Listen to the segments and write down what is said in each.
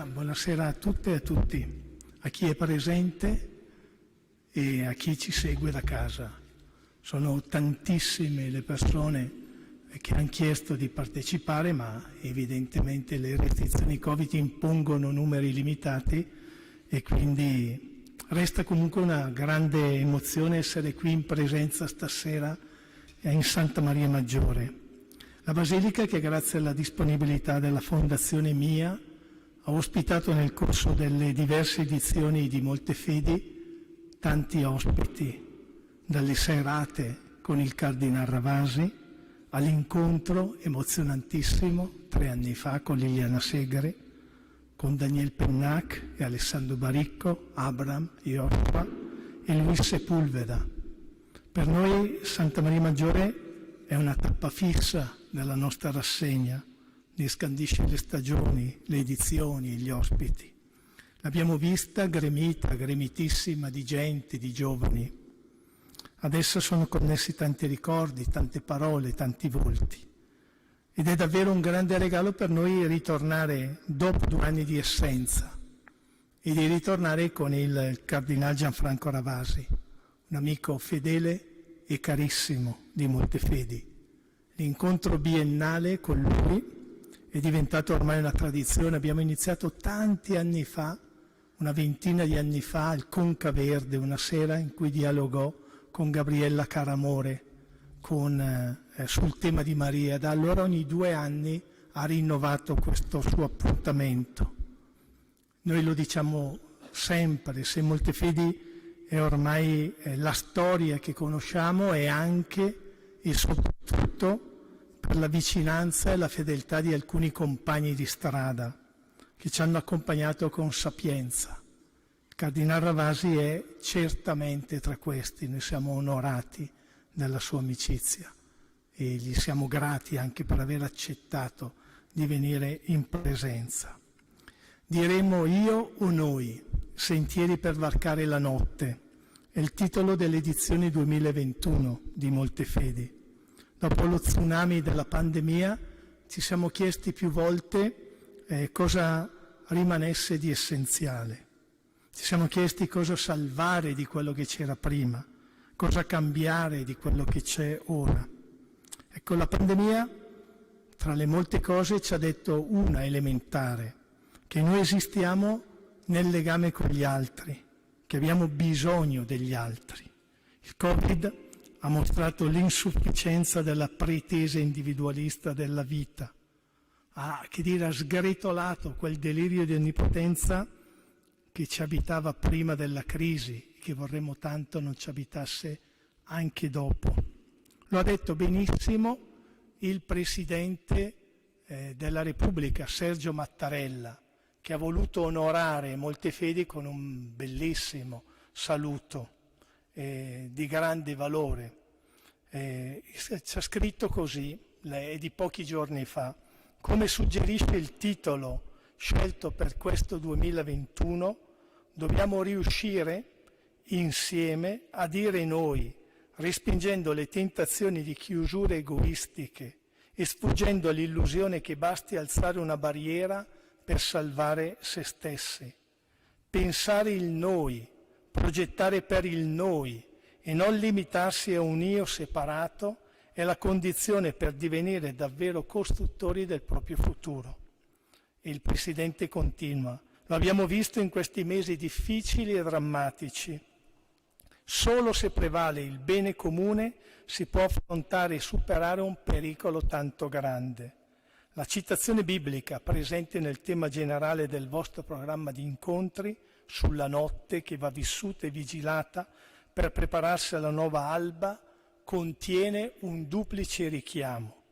Buonasera a tutte e a tutti, a chi è presente e a chi ci segue da casa. Sono tantissime le persone che hanno chiesto di partecipare, ma evidentemente le restrizioni Covid impongono numeri limitati e quindi resta comunque una grande emozione essere qui in presenza stasera in Santa Maria Maggiore. La Basilica, che grazie alla disponibilità della Fondazione Mia ha ospitato nel corso delle diverse edizioni di Molte Fedi tanti ospiti, dalle serate con il Cardinal Ravasi all'incontro emozionantissimo 3 anni fa con Liliana Segre, con Daniel Pennac e Alessandro Baricco, Abraham, Joshua e Luis Sepulveda. Per noi Santa Maria Maggiore è una tappa fissa della nostra rassegna, ne scandisce le stagioni, le edizioni, gli ospiti. L'abbiamo vista gremita, gremitissima di gente, di giovani. Adesso sono connessi tanti ricordi, tante parole, tanti volti. Ed è davvero un grande regalo per noi ritornare dopo 2 anni di assenza e di ritornare con il Cardinal Gianfranco Ravasi, un amico fedele e carissimo di Molte Fedi. L'incontro biennale con lui è diventato ormai una tradizione. Abbiamo iniziato tanti anni fa, una ventina di anni fa, al Conca Verde, una sera in cui dialogò con Gabriella Caramore sul tema di Maria. Da allora ogni 2 anni ha rinnovato questo suo appuntamento. Noi lo diciamo sempre, se Molte Fedi è ormai la storia che conosciamo e anche e soprattutto per la vicinanza e la fedeltà di alcuni compagni di strada che ci hanno accompagnato con sapienza. Il Cardinal Ravasi è certamente tra questi, noi siamo onorati della sua amicizia e gli siamo grati anche per aver accettato di venire in presenza. Diremo Io o Noi, sentieri per varcare la notte, è il titolo dell'edizione 2021 di Molte Fedi. Dopo lo tsunami della pandemia ci siamo chiesti più volte cosa rimanesse di essenziale. Ci siamo chiesti cosa salvare di quello che c'era prima, cosa cambiare di quello che c'è ora. Ecco, la pandemia, tra le molte cose, ci ha detto una elementare, che noi esistiamo nel legame con gli altri, che abbiamo bisogno degli altri. Il Covid ha mostrato l'insufficienza della pretesa individualista della vita, ha sgretolato quel delirio di onnipotenza che ci abitava prima della crisi, che vorremmo tanto non ci abitasse anche dopo. Lo ha detto benissimo il Presidente della Repubblica, Sergio Mattarella, che ha voluto onorare Molte Fedi con un bellissimo saluto di grande valore. C'è scritto così, è di pochi giorni fa, come suggerisce il titolo scelto per questo 2021, dobbiamo riuscire insieme a dire noi, respingendo le tentazioni di chiusure egoistiche e sfuggendo all'illusione che basti alzare una barriera per salvare se stessi. Pensare il noi, progettare per il noi e non limitarsi a un io separato è la condizione per divenire davvero costruttori del proprio futuro. E il Presidente continua, lo abbiamo visto in questi mesi difficili e drammatici. Solo se prevale il bene comune si può affrontare e superare un pericolo tanto grande. La citazione biblica presente nel tema generale del vostro programma di incontri sulla notte che va vissuta e vigilata per prepararsi alla nuova alba contiene un duplice richiamo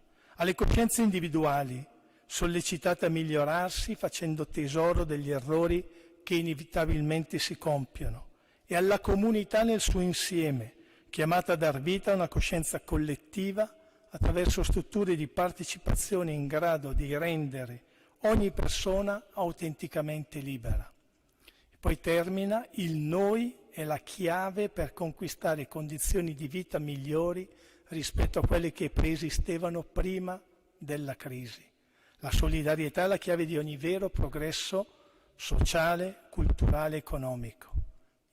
alle coscienze individuali, sollecitate a migliorarsi facendo tesoro degli errori che inevitabilmente si compiono, e alla comunità nel suo insieme, chiamata a dar vita a una coscienza collettiva attraverso strutture di partecipazione in grado di rendere ogni persona autenticamente libera. E poi termina: il noi è la chiave per conquistare condizioni di vita migliori rispetto a quelle che preesistevano prima della crisi. La solidarietà è la chiave di ogni vero progresso sociale, culturale, economico.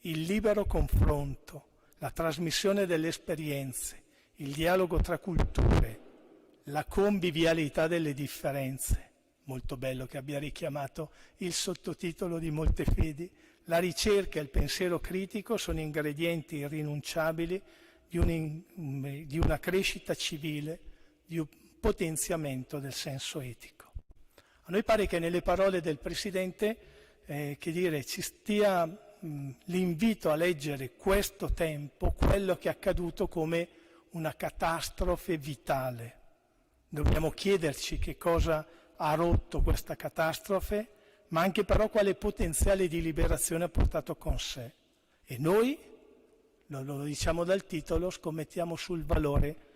Il libero confronto, la trasmissione delle esperienze, il dialogo tra culture, la convivialità delle differenze. Molto bello che abbia richiamato il sottotitolo di Montefidi. La ricerca e il pensiero critico sono ingredienti irrinunciabili di una crescita civile, di un potenziamento del senso etico. A noi pare che nelle parole del Presidente ci stia l'invito a leggere questo tempo, quello che è accaduto, come una catastrofe vitale. Dobbiamo chiederci che cosa ha rotto questa catastrofe, ma anche però quale potenziale di liberazione ha portato con sé. E noi, lo diciamo dal titolo, scommettiamo sul valore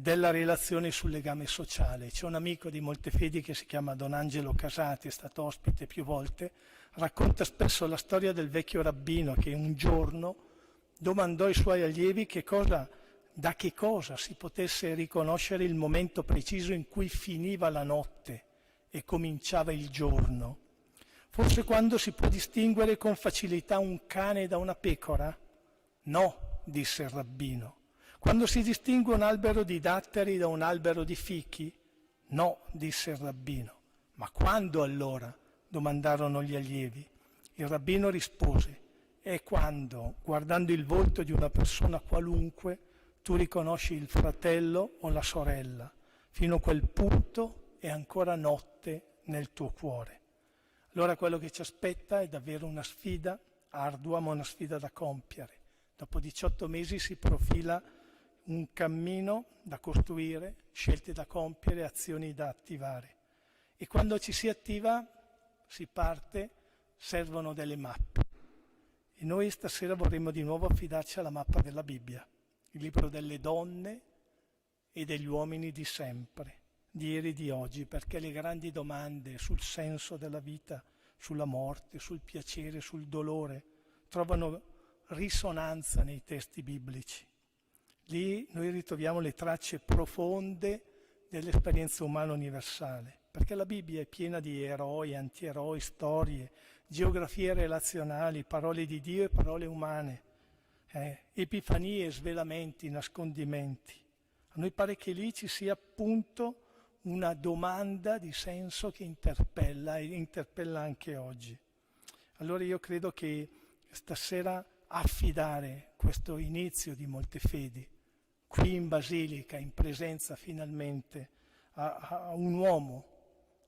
della relazione e sul legame sociale. C'è un amico di Montefidi che si chiama Don Angelo Casati, è stato ospite più volte, racconta spesso la storia del vecchio rabbino che un giorno domandò ai suoi allievi da che cosa si potesse riconoscere il momento preciso in cui finiva la notte e cominciava il giorno. Forse quando si può distinguere con facilità un cane da una pecora? No, disse il rabbino. Quando si distingue un albero di datteri da un albero di fichi? No, disse il rabbino. Ma quando allora? Domandarono gli allievi. Il rabbino rispose: è quando, guardando il volto di una persona qualunque, tu riconosci il fratello o la sorella. Fino a quel punto è ancora notte nel tuo cuore. Allora quello che ci aspetta è davvero una sfida ardua, ma una sfida da compiere. Dopo 18 mesi si profila un cammino da costruire, scelte da compiere, azioni da attivare. E quando ci si attiva, si parte, servono delle mappe. E noi stasera vorremmo di nuovo affidarci alla mappa della Bibbia, il libro delle donne e degli uomini di sempre, di ieri e di oggi, perché le grandi domande sul senso della vita, sulla morte, sul piacere, sul dolore, trovano risonanza nei testi biblici. Lì noi ritroviamo le tracce profonde dell'esperienza umana universale, perché la Bibbia è piena di eroi, antieroi, storie, geografie relazionali, parole di Dio e parole umane, epifanie, svelamenti, nascondimenti. A noi pare che lì ci sia appunto una domanda di senso che interpella e interpella anche oggi. Allora io credo che stasera affidare questo inizio di Montefidi qui in Basilica, in presenza finalmente a un uomo,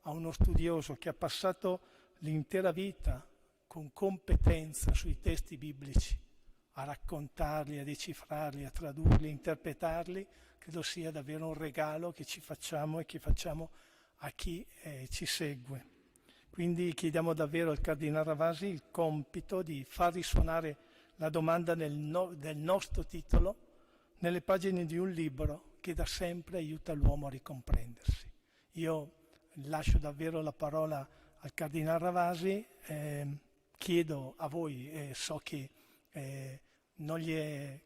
a uno studioso che ha passato l'intera vita con competenza sui testi biblici, a raccontarli, a decifrarli, a tradurli, a interpretarli, credo sia davvero un regalo che ci facciamo e che facciamo a chi ci segue. Quindi chiediamo davvero al Cardinale Ravasi il compito di far risuonare la domanda del nostro titolo nelle pagine di un libro che da sempre aiuta l'uomo a ricomprendersi. Io lascio davvero la parola al Cardinale Ravasi, chiedo a voi, so che non gli è,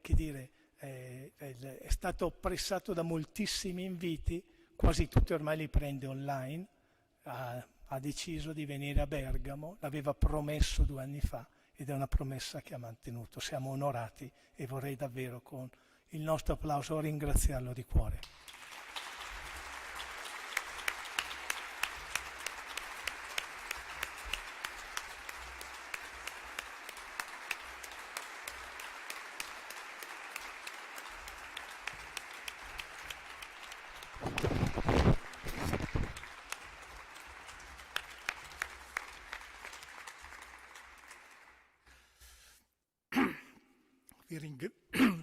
è stato pressato da moltissimi inviti, quasi tutti ormai li prende online, ha deciso di venire a Bergamo, l'aveva promesso 2 anni fa ed è una promessa che ha mantenuto. Siamo onorati e vorrei davvero con il nostro applauso ringraziarlo di cuore.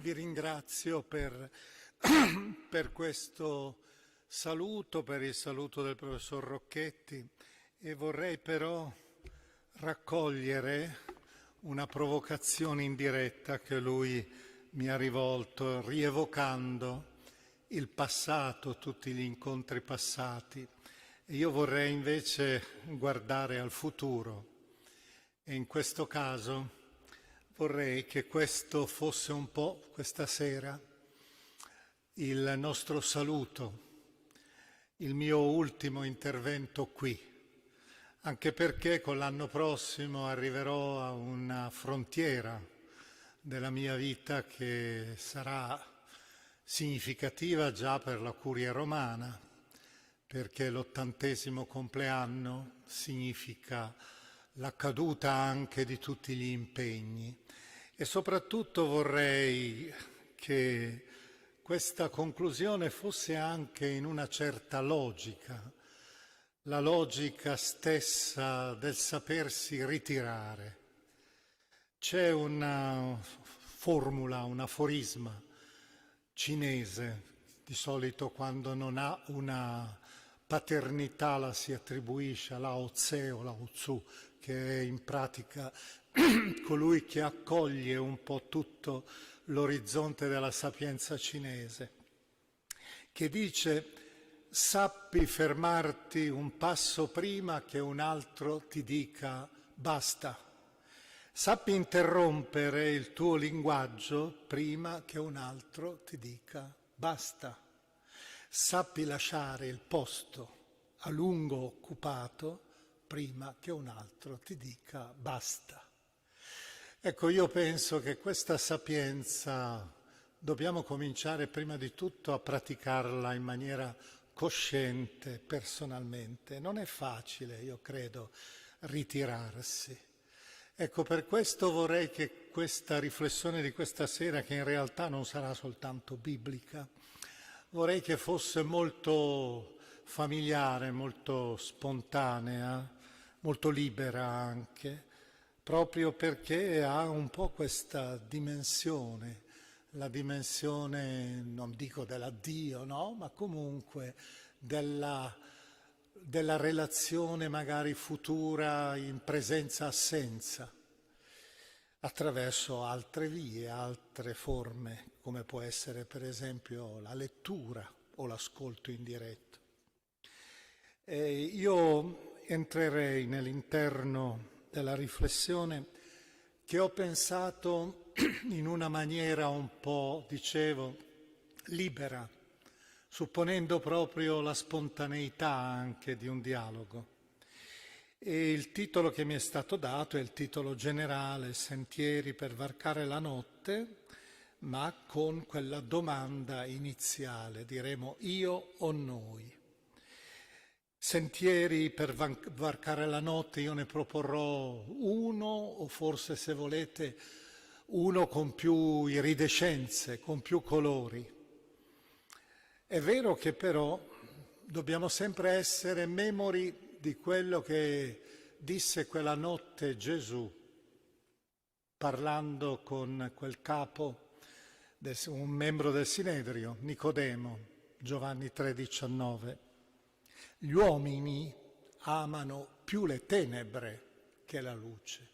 Vi ringrazio per questo saluto per il saluto del professor Rocchetti e vorrei però raccogliere una provocazione indiretta che lui mi ha rivolto, rievocando il passato, tutti gli incontri passati. E io vorrei invece guardare al futuro e in questo caso vorrei che questo fosse un po' questa sera il nostro saluto, il mio ultimo intervento qui, anche perché con l'anno prossimo arriverò a una frontiera della mia vita che sarà significativa già per la Curia Romana, perché l'80° compleanno significa la caduta anche di tutti gli impegni. E soprattutto vorrei che questa conclusione fosse anche in una certa logica, la logica stessa del sapersi ritirare. C'è una formula, un aforisma cinese, di solito quando non ha una paternità la si attribuisce a Lao Tse o Lao Tzu, che è in pratica colui che accoglie un po' tutto l'orizzonte della sapienza cinese, che dice: sappi fermarti un passo prima che un altro ti dica basta. Sappi interrompere il tuo linguaggio prima che un altro ti dica basta. Sappi lasciare il posto a lungo occupato prima che un altro ti dica basta. Ecco, io penso che questa sapienza dobbiamo cominciare prima di tutto a praticarla in maniera cosciente, personalmente. Non è facile, io credo, ritirarsi. Ecco, per questo vorrei che questa riflessione di questa sera, che in realtà non sarà soltanto biblica, vorrei che fosse molto familiare, molto spontanea, molto libera anche, proprio perché ha un po' questa dimensione, la dimensione, non dico dell'addio, no? Ma comunque della relazione magari futura in presenza-assenza, attraverso altre vie, altre forme, come può essere per esempio la lettura o l'ascolto indiretto. Io entrerei nell'interno della riflessione che ho pensato in una maniera un po', dicevo, libera, supponendo proprio la spontaneità anche di un dialogo. E il titolo che mi è stato dato è il titolo generale, Sentieri per varcare la notte, ma con quella domanda iniziale, diremo io o noi. Sentieri per varcare la notte, io ne proporrò uno, o forse se volete uno con più iridescenze, con più colori. È vero che però dobbiamo sempre essere memori di quello che disse quella notte Gesù, parlando con quel capo, un membro del Sinedrio, Nicodemo, Giovanni 3,19. Gli uomini amano più le tenebre che la luce.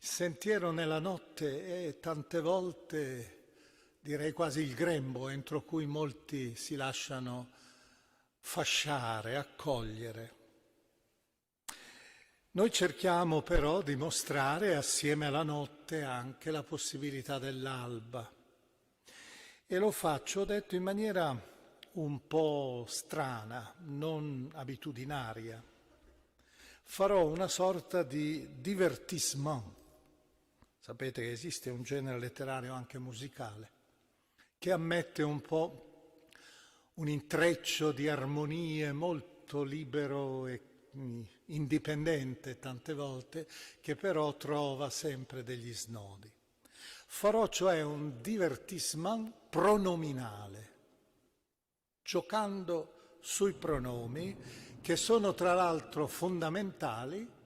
Il sentiero nella notte è tante volte, direi quasi il grembo entro cui molti si lasciano fasciare, accogliere. Noi cerchiamo però di mostrare assieme alla notte anche la possibilità dell'alba. E lo faccio, ho detto, in maniera un po' strana, non abitudinaria. Farò una sorta di divertissement. Sapete che esiste un genere letterario anche musicale, che ammette un po' un intreccio di armonie molto libero e indipendente tante volte, che però trova sempre degli snodi. Farò cioè un divertissement pronominale, giocando sui pronomi, che sono tra l'altro fondamentali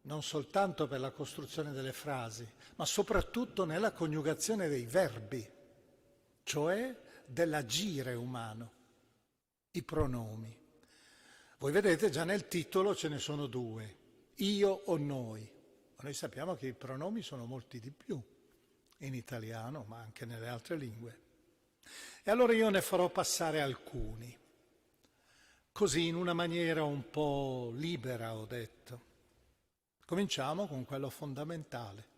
non soltanto per la costruzione delle frasi, ma soprattutto nella coniugazione dei verbi, cioè dell'agire umano. i pronomi. Voi vedete già nel titolo ce ne sono due, io o noi. Ma noi sappiamo che i pronomi sono molti di più in italiano, ma anche nelle altre lingue. E allora io ne farò passare alcuni, così in una maniera un po' libera, ho detto. Cominciamo con quello fondamentale,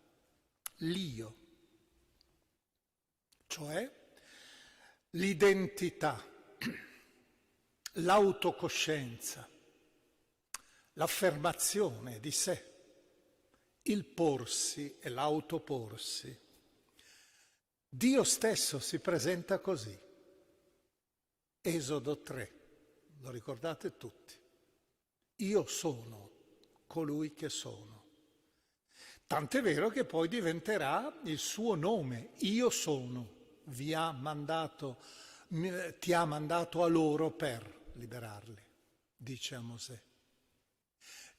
l'io, cioè l'identità, l'autocoscienza, l'affermazione di sé, il porsi e l'autoporsi. Dio stesso si presenta così. Esodo 3, lo ricordate tutti. Io sono colui che sono. Tant'è vero che poi diventerà il suo nome, io sono, ti ha mandato a loro per liberarli, dice a Mosè.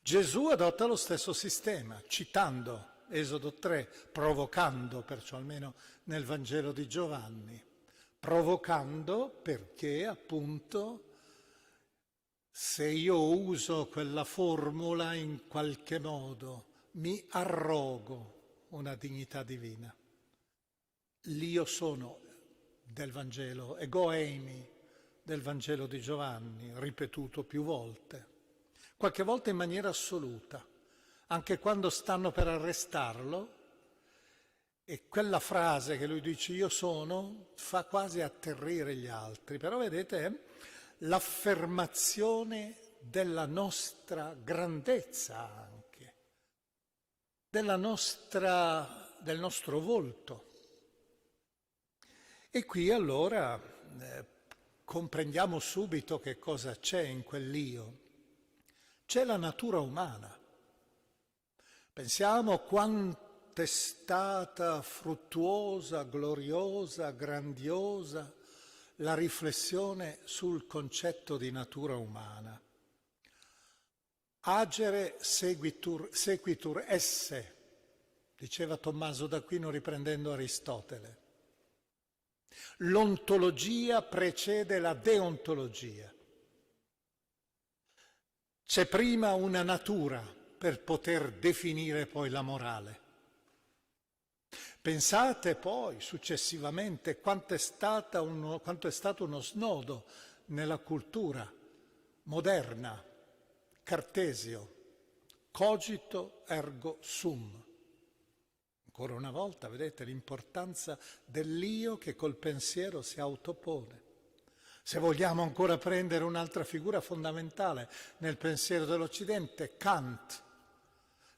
Gesù adotta lo stesso sistema, citando Esodo 3, provocando, perciò almeno nel Vangelo di Giovanni, provocando perché appunto se io uso quella formula in qualche modo mi arrogo una dignità divina. L'io sono del Vangelo, ego eimi del Vangelo di Giovanni, ripetuto più volte, qualche volta in maniera assoluta, anche quando stanno per arrestarlo, e quella frase che lui dice io sono fa quasi atterrire gli altri, però vedete l'affermazione della nostra grandezza anche, del nostro volto. E qui allora comprendiamo subito che cosa c'è in quell'io. C'è la natura umana. Pensiamo quanto è stata fruttuosa, gloriosa, grandiosa la riflessione sul concetto di natura umana. Agere sequitur esse, diceva Tommaso d'Aquino riprendendo Aristotele. L'ontologia precede la deontologia. C'è prima una natura per poter definire poi la morale. Pensate poi successivamente quanto è stato uno snodo nella cultura moderna, Cartesio, cogito ergo sum. Ancora una volta, vedete l'importanza dell'io che col pensiero si autopone. Se vogliamo ancora prendere un'altra figura fondamentale nel pensiero dell'Occidente, Kant,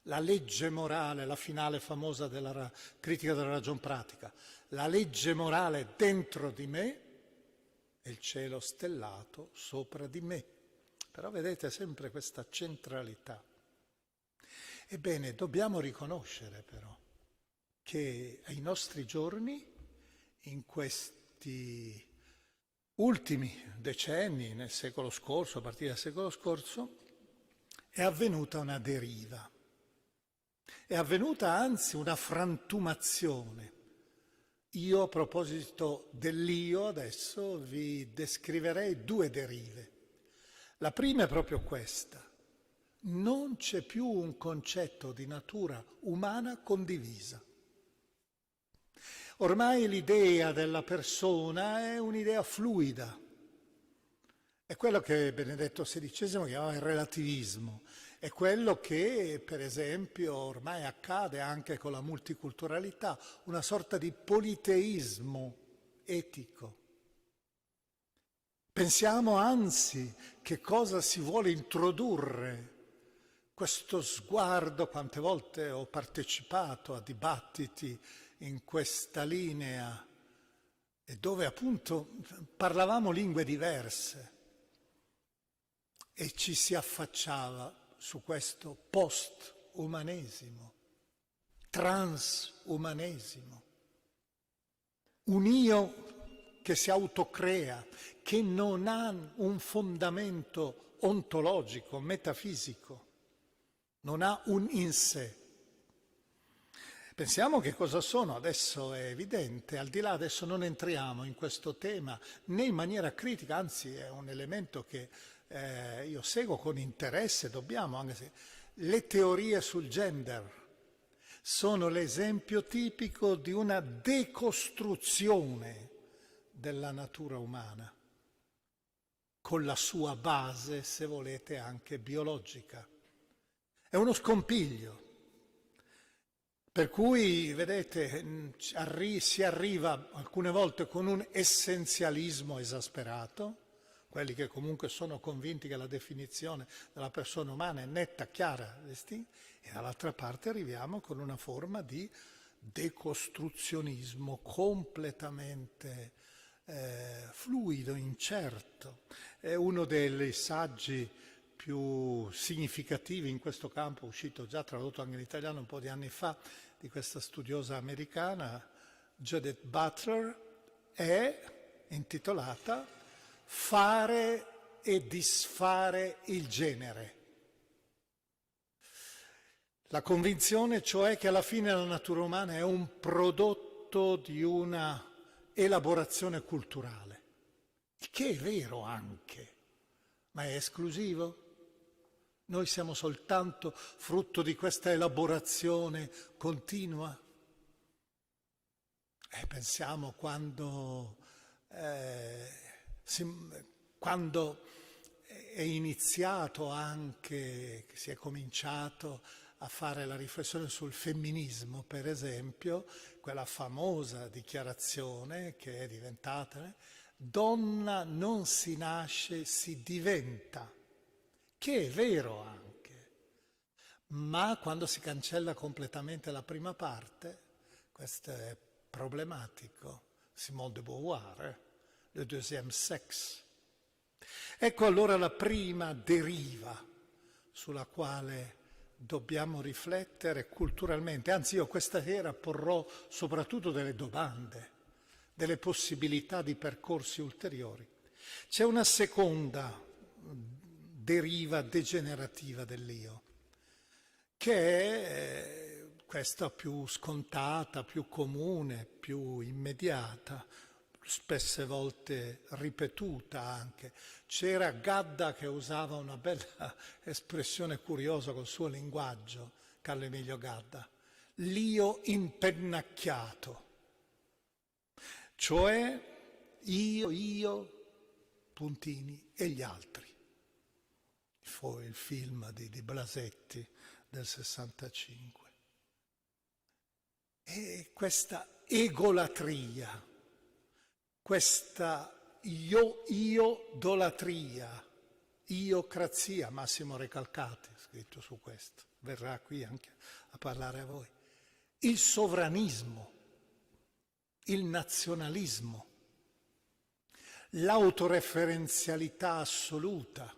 la legge morale, la finale famosa della critica della ragion pratica, la legge morale dentro di me e il cielo stellato sopra di me. Però vedete sempre questa centralità. Ebbene, dobbiamo riconoscere però che ai nostri giorni, in questi ultimi decenni, nel secolo scorso, a partire dal secolo scorso, è avvenuta una deriva. È avvenuta anzi una frantumazione. Io a proposito dell'io adesso vi descriverei due derive. La prima è proprio questa. Non c'è più un concetto di natura umana condivisa. Ormai l'idea della persona è un'idea fluida. È quello che Benedetto XVI chiamava il relativismo. È quello che, per esempio, ormai accade anche con la multiculturalità, una sorta di politeismo etico. Pensiamo anzi che cosa si vuole introdurre, questo sguardo, quante volte ho partecipato a dibattiti in questa linea, e dove appunto parlavamo lingue diverse e ci si affacciava su questo post-umanesimo, transumanesimo, un io che si autocrea, che non ha un fondamento ontologico, metafisico, non ha un in sé. Pensiamo che cosa sono, adesso è evidente, al di là adesso non entriamo in questo tema né in maniera critica, anzi è un elemento che io seguo con interesse, dobbiamo, anche se le teorie sul gender sono l'esempio tipico di una decostruzione della natura umana, con la sua base, se volete, anche biologica. È uno scompiglio. Per cui, vedete, si arriva alcune volte con un essenzialismo esasperato, quelli che comunque sono convinti che la definizione della persona umana è netta, chiara, e dall'altra parte arriviamo con una forma di decostruzionismo completamente fluido, incerto. È uno dei saggi più significativi in questo campo, uscito già tradotto anche in italiano un po' di anni fa, di questa studiosa americana, Judith Butler, è intitolata Fare e disfare il genere. La convinzione, cioè, che alla fine la natura umana è un prodotto di una elaborazione culturale, il che è vero anche, ma è esclusivo? Noi siamo soltanto frutto di questa elaborazione continua? Pensiamo quando è iniziato anche, si è cominciato a fare la riflessione sul femminismo, per esempio, quella famosa dichiarazione che è diventata donna non si nasce, si diventa, che è vero anche, ma quando si cancella completamente la prima parte, questo è problematico. Simone de Beauvoir, le deuxième sexe. Ecco allora la prima deriva sulla quale dobbiamo riflettere culturalmente. Anzi, io questa sera porrò soprattutto delle domande, delle possibilità di percorsi ulteriori. C'è una seconda deriva degenerativa dell'io, che è questa più scontata, più comune, più immediata, spesse volte ripetuta anche. C'era Gadda che usava una bella espressione curiosa col suo linguaggio, Carlo Emilio Gadda, l'io impennacchiato, cioè io, puntini, e gli altri. Fu il film di Blasetti del 65. E questa egolatria, questa io-dolatria, iocrazia, Massimo Recalcati ha scritto su questo, verrà qui anche a parlare a voi, il sovranismo, il nazionalismo, l'autoreferenzialità assoluta,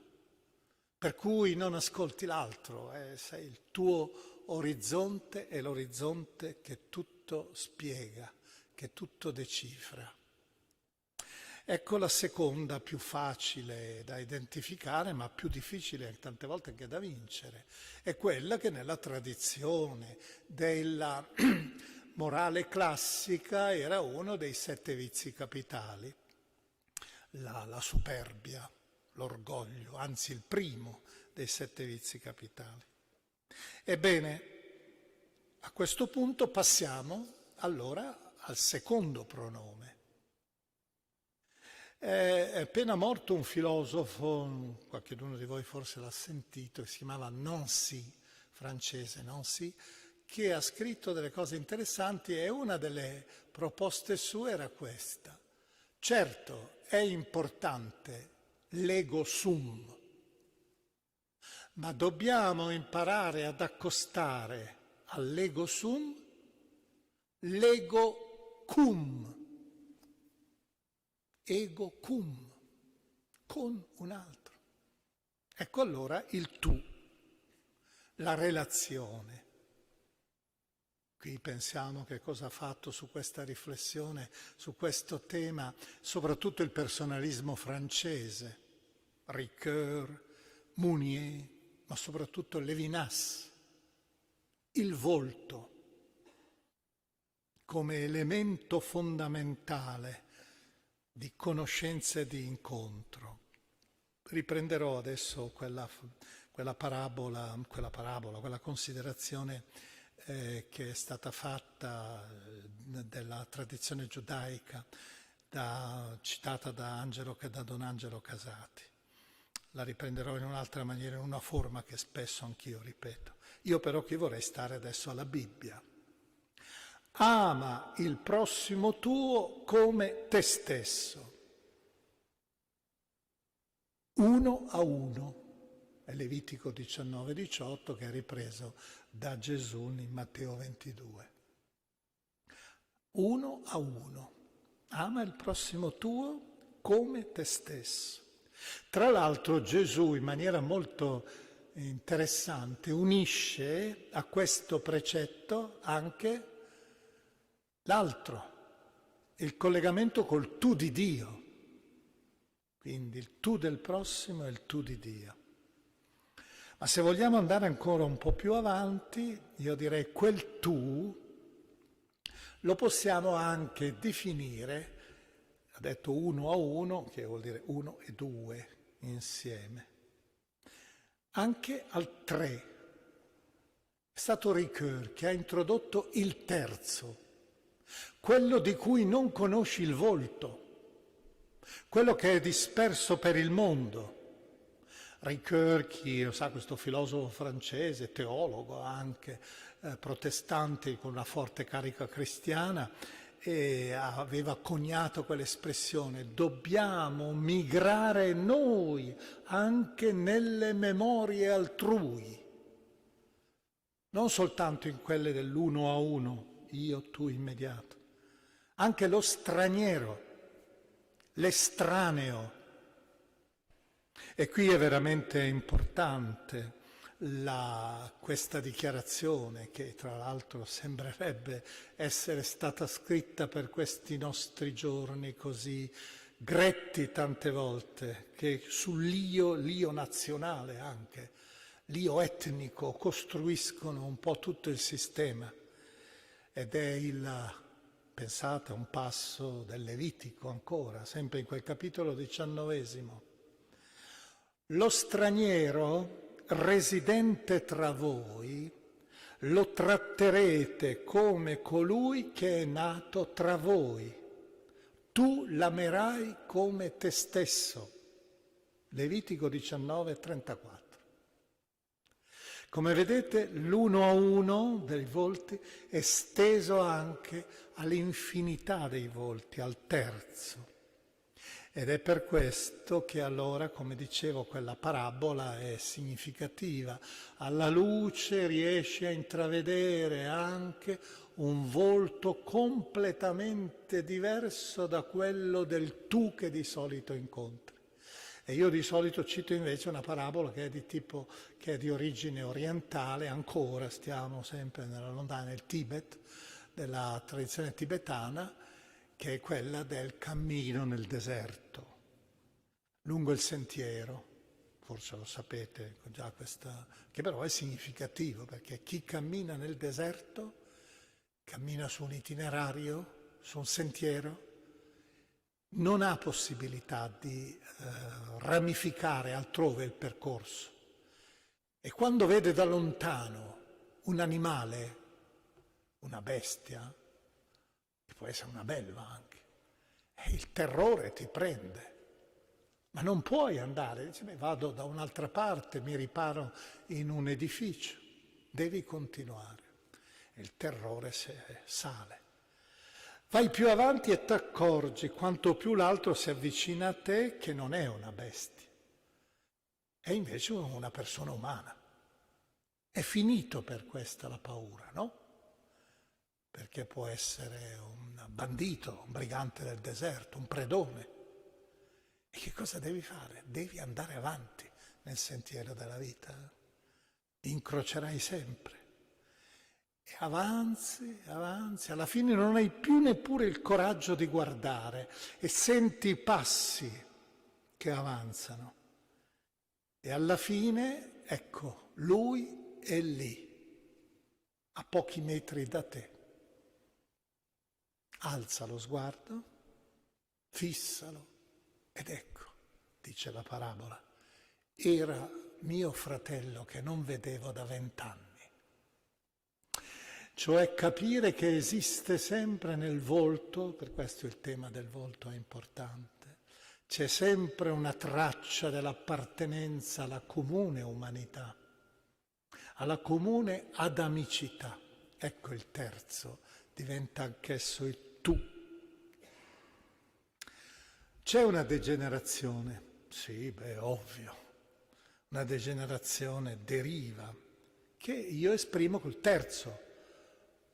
per cui non ascolti l'altro, sei il tuo orizzonte è l'orizzonte che tutto spiega, che tutto decifra. Ecco la seconda, più facile da identificare, ma più difficile tante volte anche da vincere. È quella che nella tradizione della morale classica era uno dei 7 vizi capitali, la superbia, l'orgoglio, anzi il primo dei 7 vizi capitali. Ebbene, a questo punto passiamo allora al secondo pronome. È appena morto un filosofo, qualcuno di voi forse l'ha sentito, che si chiamava Nancy, francese Nancy, che ha scritto delle cose interessanti e una delle proposte sue era questa. Certo, è importante l'ego sum, ma dobbiamo imparare ad accostare all'ego sum l'ego cum, ego cum, con un altro. Ecco allora il tu, la relazione. Qui pensiamo che cosa ha fatto su questa riflessione, su questo tema, soprattutto il personalismo francese, Ricoeur, Mounier, ma soprattutto Lévinas, il volto. come elemento fondamentale di conoscenza e di incontro. Riprenderò adesso quella considerazione che è stata fatta della tradizione giudaica, citata da Don Angelo Casati. La riprenderò in un'altra maniera, in una forma che spesso anch'io ripeto. Io però qui vorrei stare adesso alla Bibbia. Ama il prossimo tuo come te stesso. Uno a uno. È Levitico 19-18 che è ripreso da Gesù in Matteo 22. Uno a uno. Ama il prossimo tuo come te stesso. Tra l'altro Gesù in maniera molto interessante unisce a questo precetto anche l'altro, il collegamento col tu di Dio. Quindi il tu del prossimo e il tu di Dio. Ma se vogliamo andare ancora un po' più avanti, io direi quel tu lo possiamo anche definire, ha detto uno a uno, che vuol dire uno e due insieme, anche al tre. È stato Ricoeur che ha introdotto il terzo, quello di cui non conosci il volto, quello che è disperso per il mondo. Ricoeur, chi lo sa, questo filosofo francese, teologo anche, protestante con una forte carica cristiana, e aveva coniato quell'espressione: dobbiamo migrare noi anche nelle memorie altrui, non soltanto in quelle dell'uno a uno, io, tu, immediato, anche lo straniero, l'estraneo. E qui è veramente importante questa dichiarazione, che tra l'altro sembrerebbe essere stata scritta per questi nostri giorni così gretti tante volte, che sull'io nazionale anche, l'io etnico, costruiscono un po' tutto il sistema. Ed è pensate, un passo del Levitico ancora, sempre in quel capitolo 19. Lo straniero residente tra voi lo tratterete come colui che è nato tra voi. Tu l'amerai come te stesso. Levitico 19:34. Come vedete, l'uno a uno dei volti è esteso anche all'infinità dei volti, al terzo. Ed è per questo che allora, come dicevo, quella parabola è significativa. Alla luce riesce a intravedere anche un volto completamente diverso da quello del tu che di solito incontri. E io di solito cito invece una parabola che è di origine orientale, ancora stiamo sempre nel Tibet, della tradizione tibetana, che è quella del cammino nel deserto, lungo il sentiero. Forse lo sapete già questa, che però è significativo, perché chi cammina nel deserto cammina su un itinerario, su un sentiero, non ha possibilità di ramificare altrove il percorso. E quando vede da lontano un animale, una bestia, che può essere una belva anche, e il terrore ti prende. Ma non puoi andare, dici, vado da un'altra parte, mi riparo in un edificio. Devi continuare. Il terrore sale. Vai più avanti e ti accorgi quanto più l'altro si avvicina a te che non è una bestia, è invece una persona umana. È finito per questa la paura, no? Perché può essere un bandito, un brigante del deserto, un predone. E che cosa devi fare? Devi andare avanti nel sentiero della vita. Incrocerai sempre. E avanzi, alla fine non hai più neppure il coraggio di guardare e senti i passi che avanzano. E alla fine, ecco, lui è lì, a pochi metri da te. Alza lo sguardo, fissalo ed ecco, dice la parabola, era mio fratello che non vedevo da 20 anni. Cioè capire che esiste sempre nel volto, per questo il tema del volto è importante, c'è sempre una traccia dell'appartenenza alla comune umanità, alla comune adamicità. Ecco il terzo, diventa anch'esso il tu. C'è una degenerazione? Sì, ovvio. Una degenerazione deriva, che io esprimo col terzo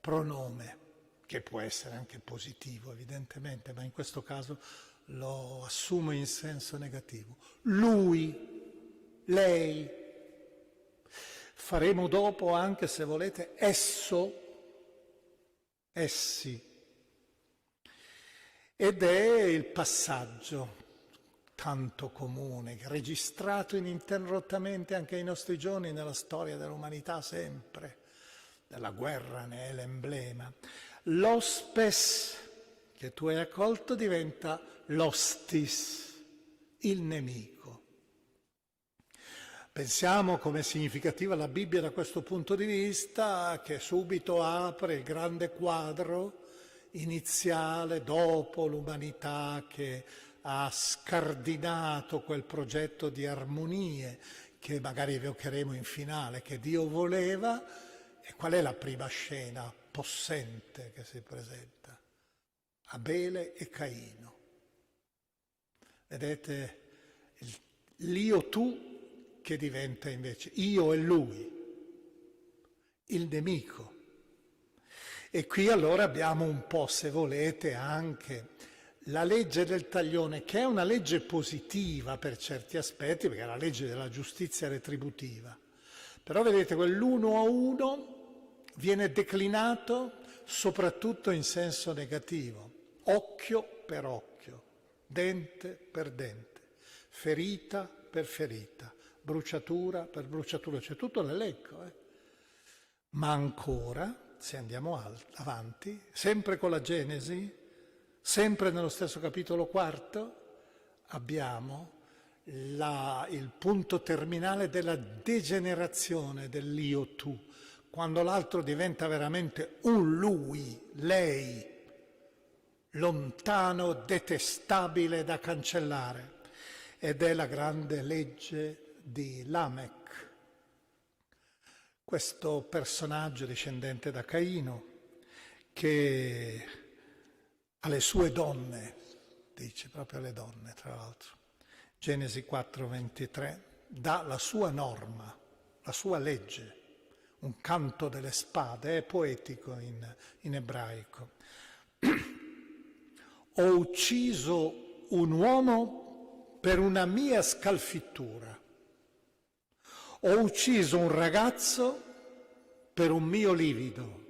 pronome, che può essere anche positivo evidentemente, ma in questo caso lo assumo in senso negativo. Lui, lei, faremo dopo anche, se volete, esso, essi. Ed è il passaggio tanto comune, registrato ininterrottamente anche ai nostri giorni nella storia dell'umanità sempre. Della guerra ne è l'emblema. L'ospes che tu hai accolto diventa l'ostis, il nemico. Pensiamo come è significativa la Bibbia da questo punto di vista, che subito apre il grande quadro iniziale dopo l'umanità che ha scardinato quel progetto di armonie che magari evocheremo in finale, che Dio voleva. E qual è la prima scena possente che si presenta? Abele e Caino. Vedete l'io tu che diventa invece io e lui, il nemico. E qui allora abbiamo un po', se volete, anche la legge del taglione, che è una legge positiva per certi aspetti, perché è la legge della giustizia retributiva. Però vedete, quell'uno a uno viene declinato soprattutto in senso negativo, occhio per occhio, dente per dente, ferita per ferita, bruciatura per bruciatura, c'è tutto l'elenco. Ma ancora, se andiamo avanti, sempre con la Genesi, sempre nello stesso capitolo 4, abbiamo il punto terminale della degenerazione dell'io tu, quando l'altro diventa veramente un lui, lei, lontano, detestabile da cancellare. Ed è la grande legge di Lamech, questo personaggio discendente da Caino, che alle sue donne, dice proprio alle donne tra l'altro, Genesi 4:23, dà la sua norma, la sua legge, un canto delle spade, è poetico in ebraico. Ho ucciso un uomo per una mia scalfittura, ho ucciso un ragazzo per un mio livido.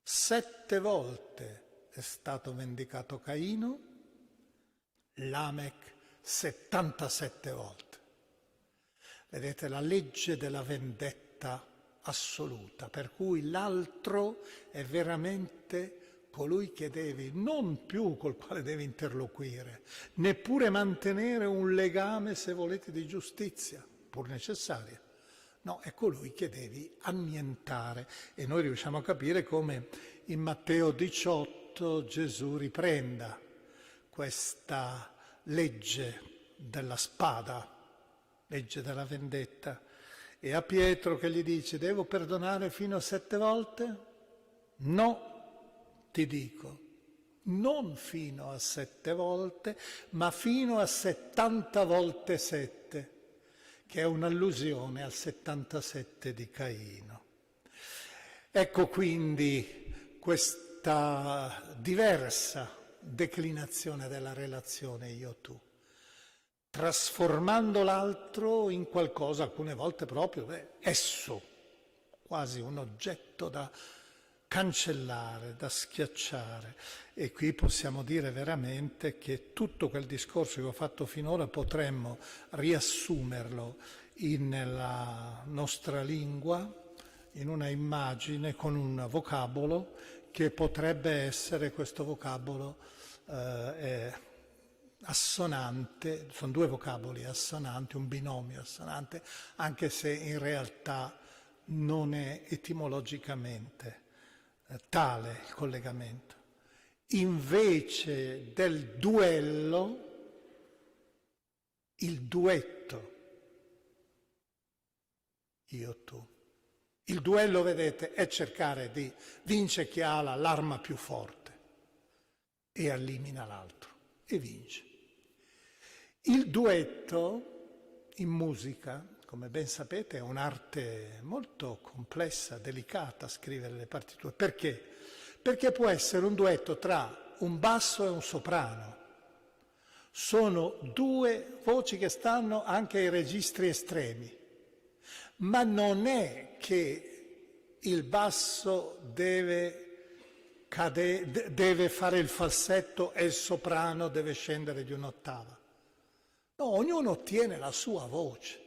7 volte è stato vendicato Caino, Lamech 77 volte. Vedete la legge della vendetta assoluta, per cui l'altro è veramente colui che devi, non più col quale devi interloquire, neppure mantenere un legame, se volete, di giustizia, pur necessaria. No, è colui che devi annientare. E noi riusciamo a capire come in Matteo 18 Gesù riprenda questa legge della spada, legge della vendetta. E a Pietro che gli dice: devo perdonare fino a 7 volte? No, ti dico, non fino a 7 volte, ma fino a 70 volte 7, che è un'allusione al 77 di Caino. Ecco quindi questa diversa declinazione della relazione io-tu, trasformando l'altro in qualcosa, alcune volte proprio esso, quasi un oggetto da cancellare, da schiacciare. E qui possiamo dire veramente che tutto quel discorso che ho fatto finora potremmo riassumerlo nella nostra lingua, in una immagine, con un vocabolo che potrebbe essere questo vocabolo assonante, sono due vocaboli assonanti, un binomio assonante, anche se in realtà non è etimologicamente tale il collegamento. Invece del duello, il duetto, io-tu. Il duello, vedete, è cercare di vincere chi ha l'arma più forte e elimina l'altro e vince. Il duetto in musica, come ben sapete, è un'arte molto complessa, delicata, scrivere le partiture. Perché? Perché può essere un duetto tra un basso e un soprano. Sono due voci che stanno anche ai registri estremi, ma non è che il basso deve fare il falsetto e il soprano deve scendere di un'ottava. No, ognuno ottiene la sua voce,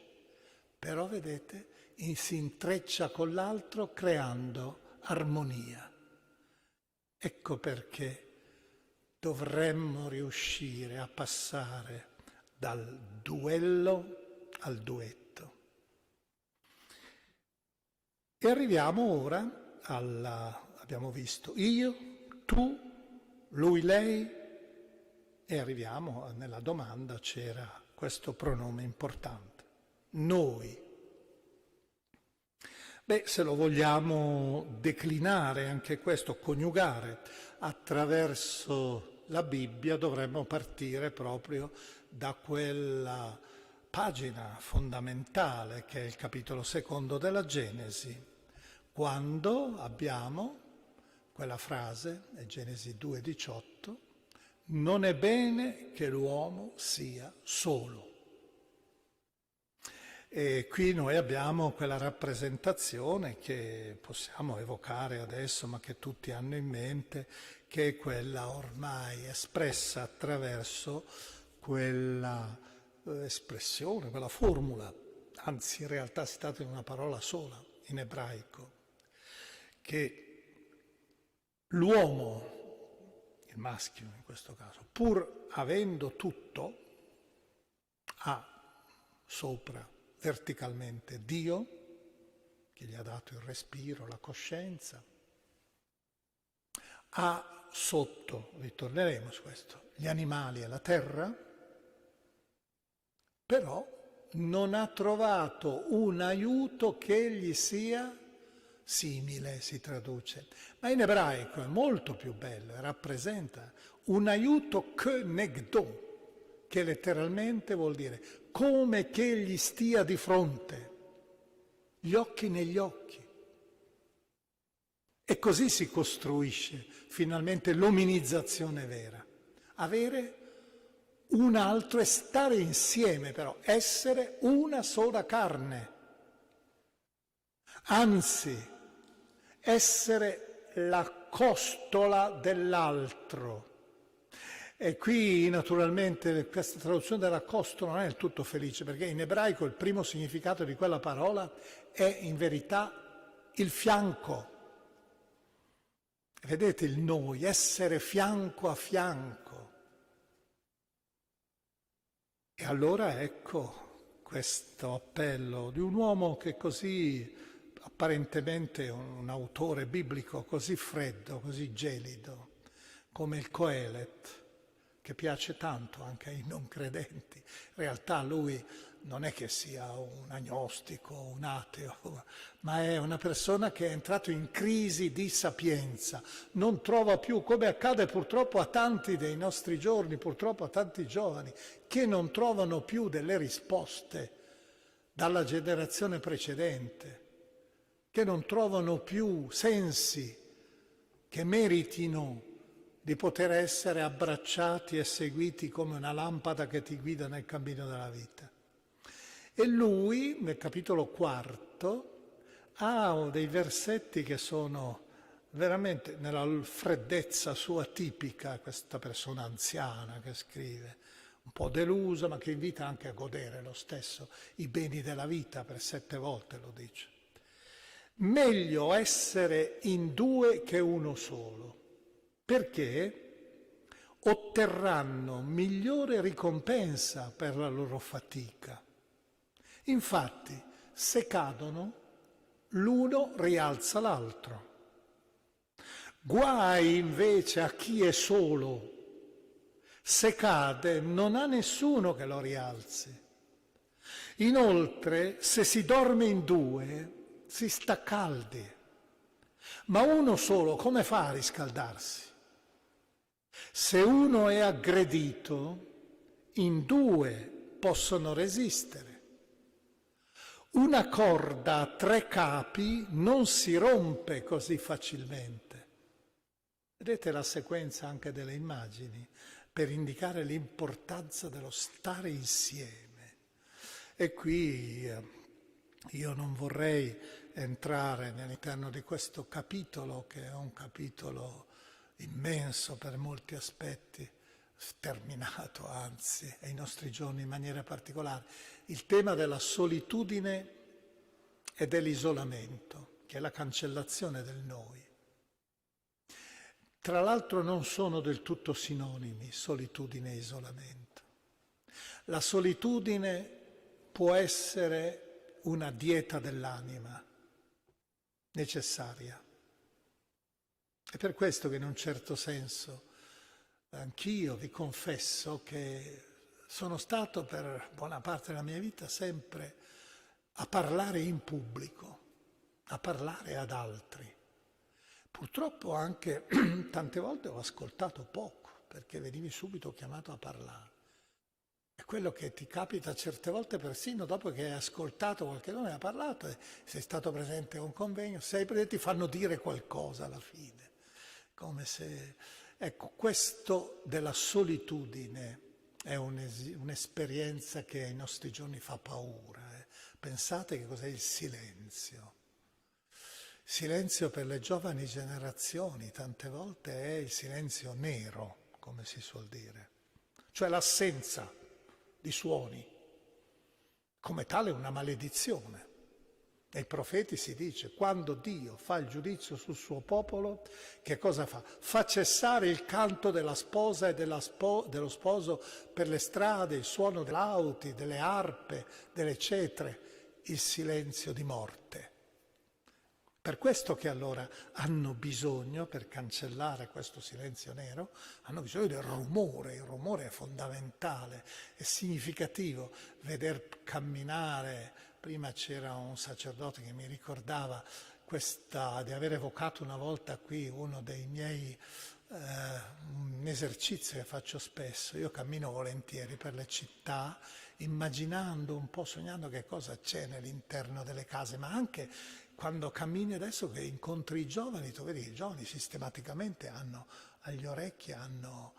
però vedete, si intreccia con l'altro creando armonia. Ecco perché dovremmo riuscire a passare dal duello al duetto. E arriviamo ora abbiamo visto io, tu, lui, lei, e arriviamo nella domanda, c'era questo pronome importante, noi. Beh, se lo vogliamo declinare anche questo, coniugare attraverso la Bibbia, dovremmo partire proprio da quella pagina fondamentale che è il capitolo 2 della Genesi, quando abbiamo quella frase, è Genesi 2,18, non è bene che l'uomo sia solo. E qui noi abbiamo quella rappresentazione che possiamo evocare adesso, ma che tutti hanno in mente, che è quella ormai espressa attraverso quella espressione, quella formula, anzi in realtà si tratta di una parola sola in ebraico, che l'uomo, il maschio in questo caso, pur avendo tutto, ha sopra verticalmente Dio, che gli ha dato il respiro, la coscienza, ha sotto, ritorneremo su questo, gli animali e la terra, però non ha trovato un aiuto che gli sia simile, si traduce. Ma in ebraico è molto più bello, rappresenta un aiuto che negdo, che letteralmente vuol dire come che gli stia di fronte, gli occhi negli occhi. E così si costruisce finalmente l'ominizzazione vera. Avere un altro e stare insieme, però, essere una sola carne. Anzi, essere la costola dell'altro. E qui naturalmente questa traduzione della costola non è del tutto felice, perché in ebraico il primo significato di quella parola è in verità il fianco. Vedete il noi, essere fianco a fianco. E allora ecco questo appello di un uomo che così, apparentemente un autore biblico così freddo, così gelido, come il Coelet, che piace tanto anche ai non credenti. In realtà lui non è che sia un agnostico, un ateo, ma è una persona che è entrato in crisi di sapienza, non trova più, come accade purtroppo a tanti dei nostri giorni, purtroppo a tanti giovani, che non trovano più delle risposte dalla generazione precedente, che non trovano più sensi che meritino di poter essere abbracciati e seguiti come una lampada che ti guida nel cammino della vita. E lui, nel capitolo 4, ha dei versetti che sono veramente nella freddezza sua tipica, questa persona anziana che scrive, un po' delusa, ma che invita anche a godere lo stesso i beni della vita, per 7 volte lo dice. Meglio essere in due che uno solo, perché otterranno migliore ricompensa per la loro fatica. Infatti, se cadono, l'uno rialza l'altro. Guai invece a chi è solo. Se cade, non ha nessuno che lo rialzi. Inoltre, se si dorme in due, si sta caldi, ma uno solo come fa a riscaldarsi? Se uno è aggredito, in due possono resistere. Una corda a 3 capi non si rompe così facilmente. Vedete la sequenza anche delle immagini per indicare l'importanza dello stare insieme. E qui io non vorrei entrare all'interno di questo capitolo, che è un capitolo immenso per molti aspetti, sterminato anzi ai nostri giorni in maniera particolare, il tema della solitudine e dell'isolamento, che è la cancellazione del noi. Tra l'altro non sono del tutto sinonimi solitudine e isolamento. La solitudine può essere una dieta dell'anima necessaria. È per questo che in un certo senso anch'io vi confesso che sono stato per buona parte della mia vita sempre a parlare in pubblico, a parlare ad altri. Purtroppo anche tante volte ho ascoltato poco, perché venivi subito chiamato a parlare. È quello che ti capita certe volte persino dopo che hai ascoltato qualcuno e ha parlato e sei stato presente a un convegno, sei presente, ti fanno dire qualcosa alla fine. Come se... Ecco, questo della solitudine è un'esperienza che ai nostri giorni fa paura. Pensate che cos'è il silenzio. Silenzio per le giovani generazioni tante volte è il silenzio nero, come si suol dire, cioè l'assenza di suoni, come tale una maledizione. Nei profeti si dice, quando Dio fa il giudizio sul suo popolo, che cosa fa? Fa cessare il canto della sposa e dello sposo per le strade, il suono delle lauti, delle arpe, delle cetre, il silenzio di morte. Per questo che allora hanno bisogno, per cancellare questo silenzio nero, hanno bisogno del rumore. Il rumore è fondamentale, è significativo. Veder camminare, prima c'era un sacerdote che mi ricordava di aver evocato una volta qui uno dei miei, un esercizio che faccio spesso. Io cammino volentieri per le città, immaginando un po', sognando che cosa c'è nell'interno delle case, ma anche quando cammini adesso che incontri i giovani, tu vedi, i giovani sistematicamente hanno agli orecchi un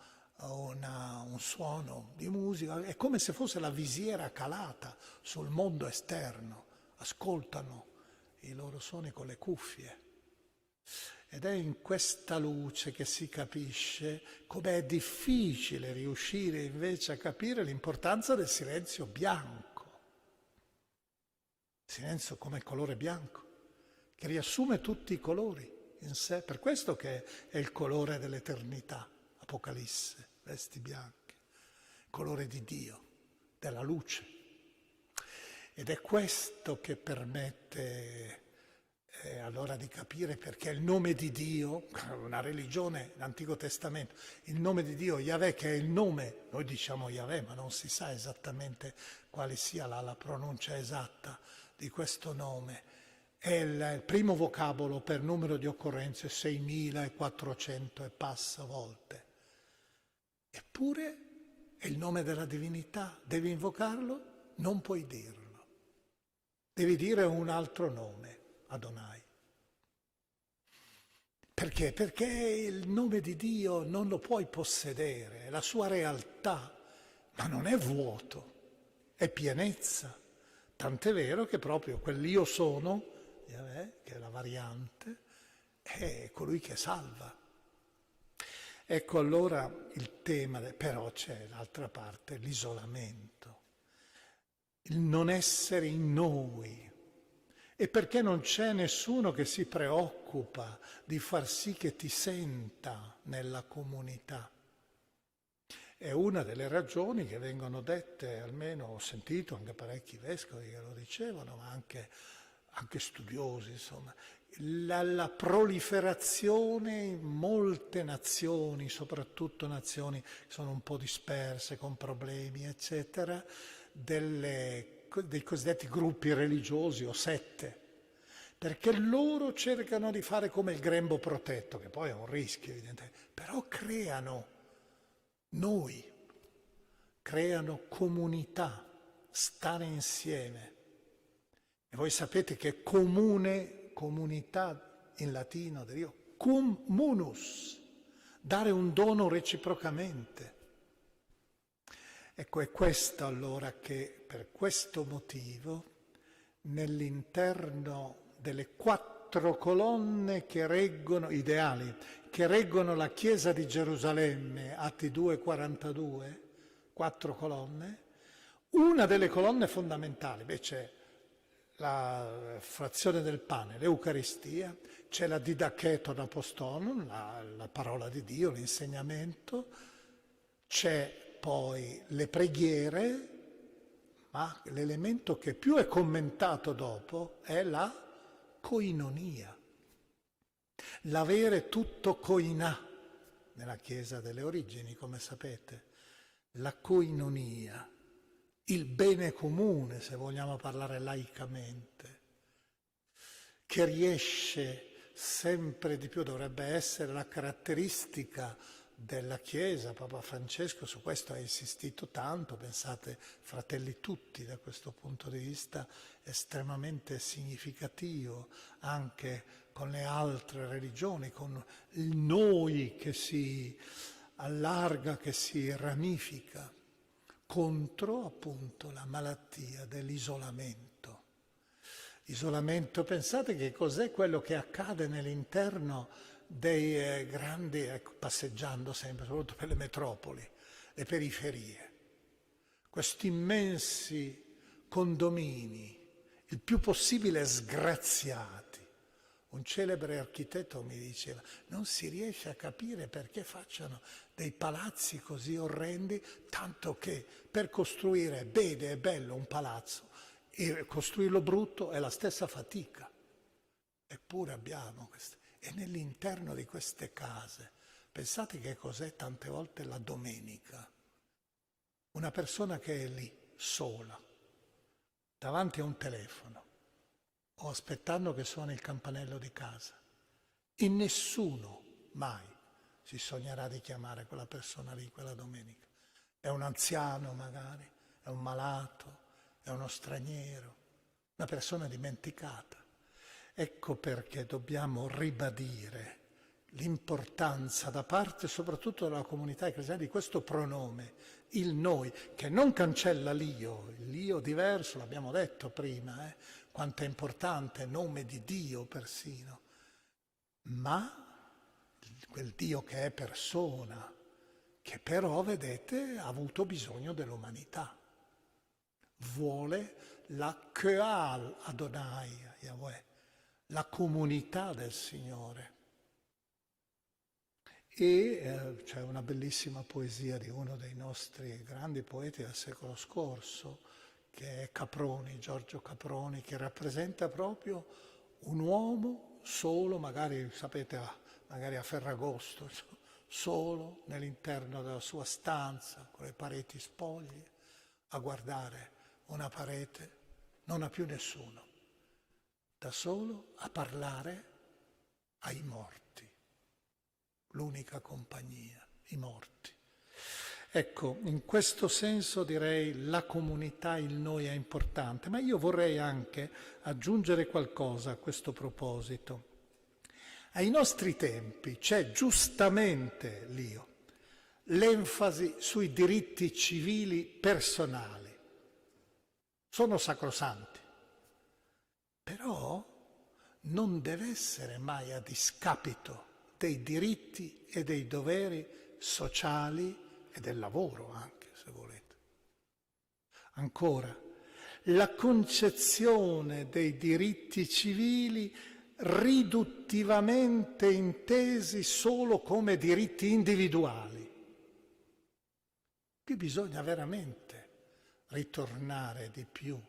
suono di musica, è come se fosse la visiera calata sul mondo esterno, ascoltano i loro suoni con le cuffie. Ed è in questa luce che si capisce com'è difficile riuscire invece a capire l'importanza del silenzio bianco. Silenzio come colore bianco, che riassume tutti i colori in sé, per questo che è il colore dell'eternità, Apocalisse, vesti bianche, colore di Dio, della luce. Ed è questo che permette allora di capire perché il nome di Dio, una religione, l'Antico Testamento, il nome di Dio, Yahweh, che è il nome, noi diciamo Yahweh, ma non si sa esattamente quale sia la pronuncia esatta di questo nome. È il primo vocabolo per numero di occorrenze, 6.400 e passa volte. Eppure è il nome della divinità, devi invocarlo, non puoi dirlo. Devi dire un altro nome, Adonai. Perché? Perché il nome di Dio non lo puoi possedere, è la sua realtà, ma non è vuoto, è pienezza. Tant'è vero che proprio quell'io sono, che è la variante, è colui che salva. Ecco allora il tema, però c'è l'altra parte, l'isolamento, il non essere in noi, e perché non c'è nessuno che si preoccupa di far sì che ti senta nella comunità. È una delle ragioni che vengono dette, almeno ho sentito anche parecchi vescovi che lo dicevano, ma anche studiosi, insomma, la proliferazione in molte nazioni, soprattutto nazioni che sono un po' disperse, con problemi, eccetera, dei cosiddetti gruppi religiosi o sette, perché loro cercano di fare come il grembo protetto, che poi è un rischio evidentemente, però creano comunità, stare insieme. E voi sapete che comunità in latino deriva cum munus, dare un dono reciprocamente. Ecco, è questo allora che per questo motivo nell'interno delle 4 colonne che reggono, ideali, che reggono la Chiesa di Gerusalemme, Atti 2,42, 4 colonne, una delle colonne fondamentali, c'è la frazione del pane, l'Eucaristia, c'è la Didacheton Apostonon, la parola di Dio, l'insegnamento, c'è poi le preghiere, ma l'elemento che più è commentato dopo è la koinonia, l'avere tutto koinà nella Chiesa delle origini, come sapete, la koinonia, il bene comune, se vogliamo parlare laicamente, che riesce sempre di più, dovrebbe essere la caratteristica della Chiesa. Papa Francesco su questo ha insistito tanto, pensate, fratelli tutti da questo punto di vista estremamente significativo, anche con le altre religioni, con il noi che si allarga, che si ramifica, contro appunto la malattia dell'isolamento. Isolamento, pensate che cos'è quello che accade nell'interno dei grandi, passeggiando sempre, soprattutto per le metropoli, le periferie, questi immensi condomini, il più possibile sgraziati. Un celebre architetto mi diceva, non si riesce a capire perché facciano dei palazzi così orrendi, tanto che per costruire bene e bello un palazzo e costruirlo brutto è la stessa fatica. Eppure abbiamo queste. E nell'interno di queste case, pensate che cos'è tante volte la domenica? Una persona che è lì, sola, davanti a un telefono, o aspettando che suoni il campanello di casa. E nessuno mai si sognerà di chiamare quella persona lì quella domenica. È un anziano magari, è un malato, è uno straniero, una persona dimenticata. Ecco perché dobbiamo ribadire l'importanza da parte soprattutto della comunità ecclesiale di questo pronome, il noi, che non cancella l'io, il io diverso, l'abbiamo detto prima, quanto è importante, nome di Dio persino, ma quel Dio che è persona, che però, vedete, ha avuto bisogno dell'umanità. Vuole la Keal Adonai, Yahweh, la comunità del Signore. E c'è una bellissima poesia di uno dei nostri grandi poeti del secolo scorso, che è Caproni, Giorgio Caproni, che rappresenta proprio un uomo solo, magari, sapete, magari a Ferragosto, solo nell'interno della sua stanza, con le pareti spoglie, a guardare una parete, non ha più nessuno, da solo a parlare ai morti, l'unica compagnia, i morti. Ecco, in questo senso direi la comunità, il noi è importante, ma io vorrei anche aggiungere qualcosa a questo proposito. Ai nostri tempi c'è giustamente l'io, l'enfasi sui diritti civili personali. Sono sacrosanti, però non deve essere mai a discapito dei diritti e dei doveri sociali e del lavoro anche, se volete. Ancora, la concezione dei diritti civili riduttivamente intesi solo come diritti individuali. Qui bisogna veramente ritornare di più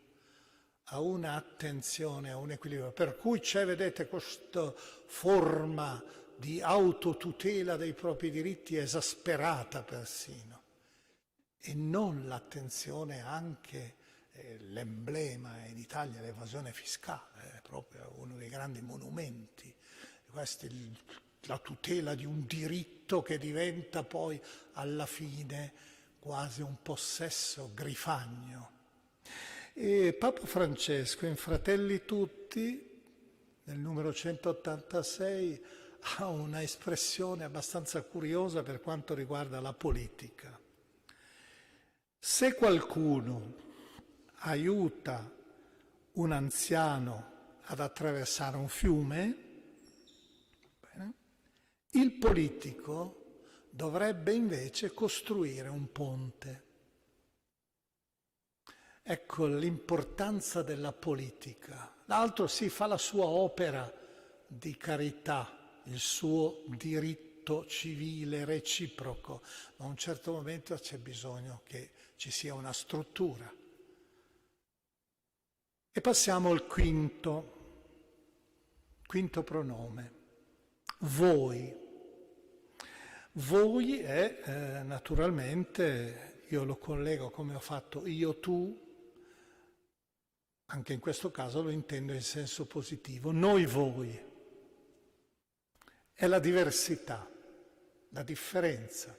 a una attenzione, a un equilibrio. Per cui c'è, vedete, questa forma di autotutela dei propri diritti esasperata persino, e non l'attenzione anche, l'emblema in Italia, l'evasione fiscale, è proprio uno dei grandi monumenti. Questa è la tutela di un diritto che diventa poi alla fine quasi un possesso grifagno. E Papa Francesco in Fratelli Tutti, nel numero 186, ha una espressione abbastanza curiosa per quanto riguarda la politica. Se qualcuno aiuta un anziano ad attraversare un fiume, bene, il politico dovrebbe invece costruire un ponte. Ecco l'importanza della politica. L'altro si fa la sua opera di carità, il suo diritto civile reciproco, ma a un certo momento c'è bisogno che ci sia una struttura. E passiamo al quinto pronome, voi. Voi è naturalmente, io lo collego come ho fatto io, tu, anche in questo caso lo intendo in senso positivo, noi, voi. È la diversità, la differenza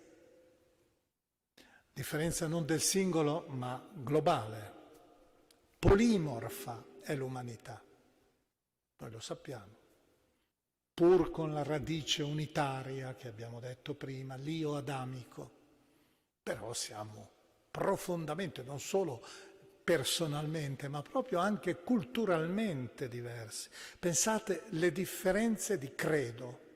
non del singolo ma globale. Polimorfa è l'umanità, noi lo sappiamo, pur con la radice unitaria che abbiamo detto prima, l'io adamico, però siamo profondamente, non solo personalmente, ma proprio anche culturalmente diversi. Pensate le differenze di credo.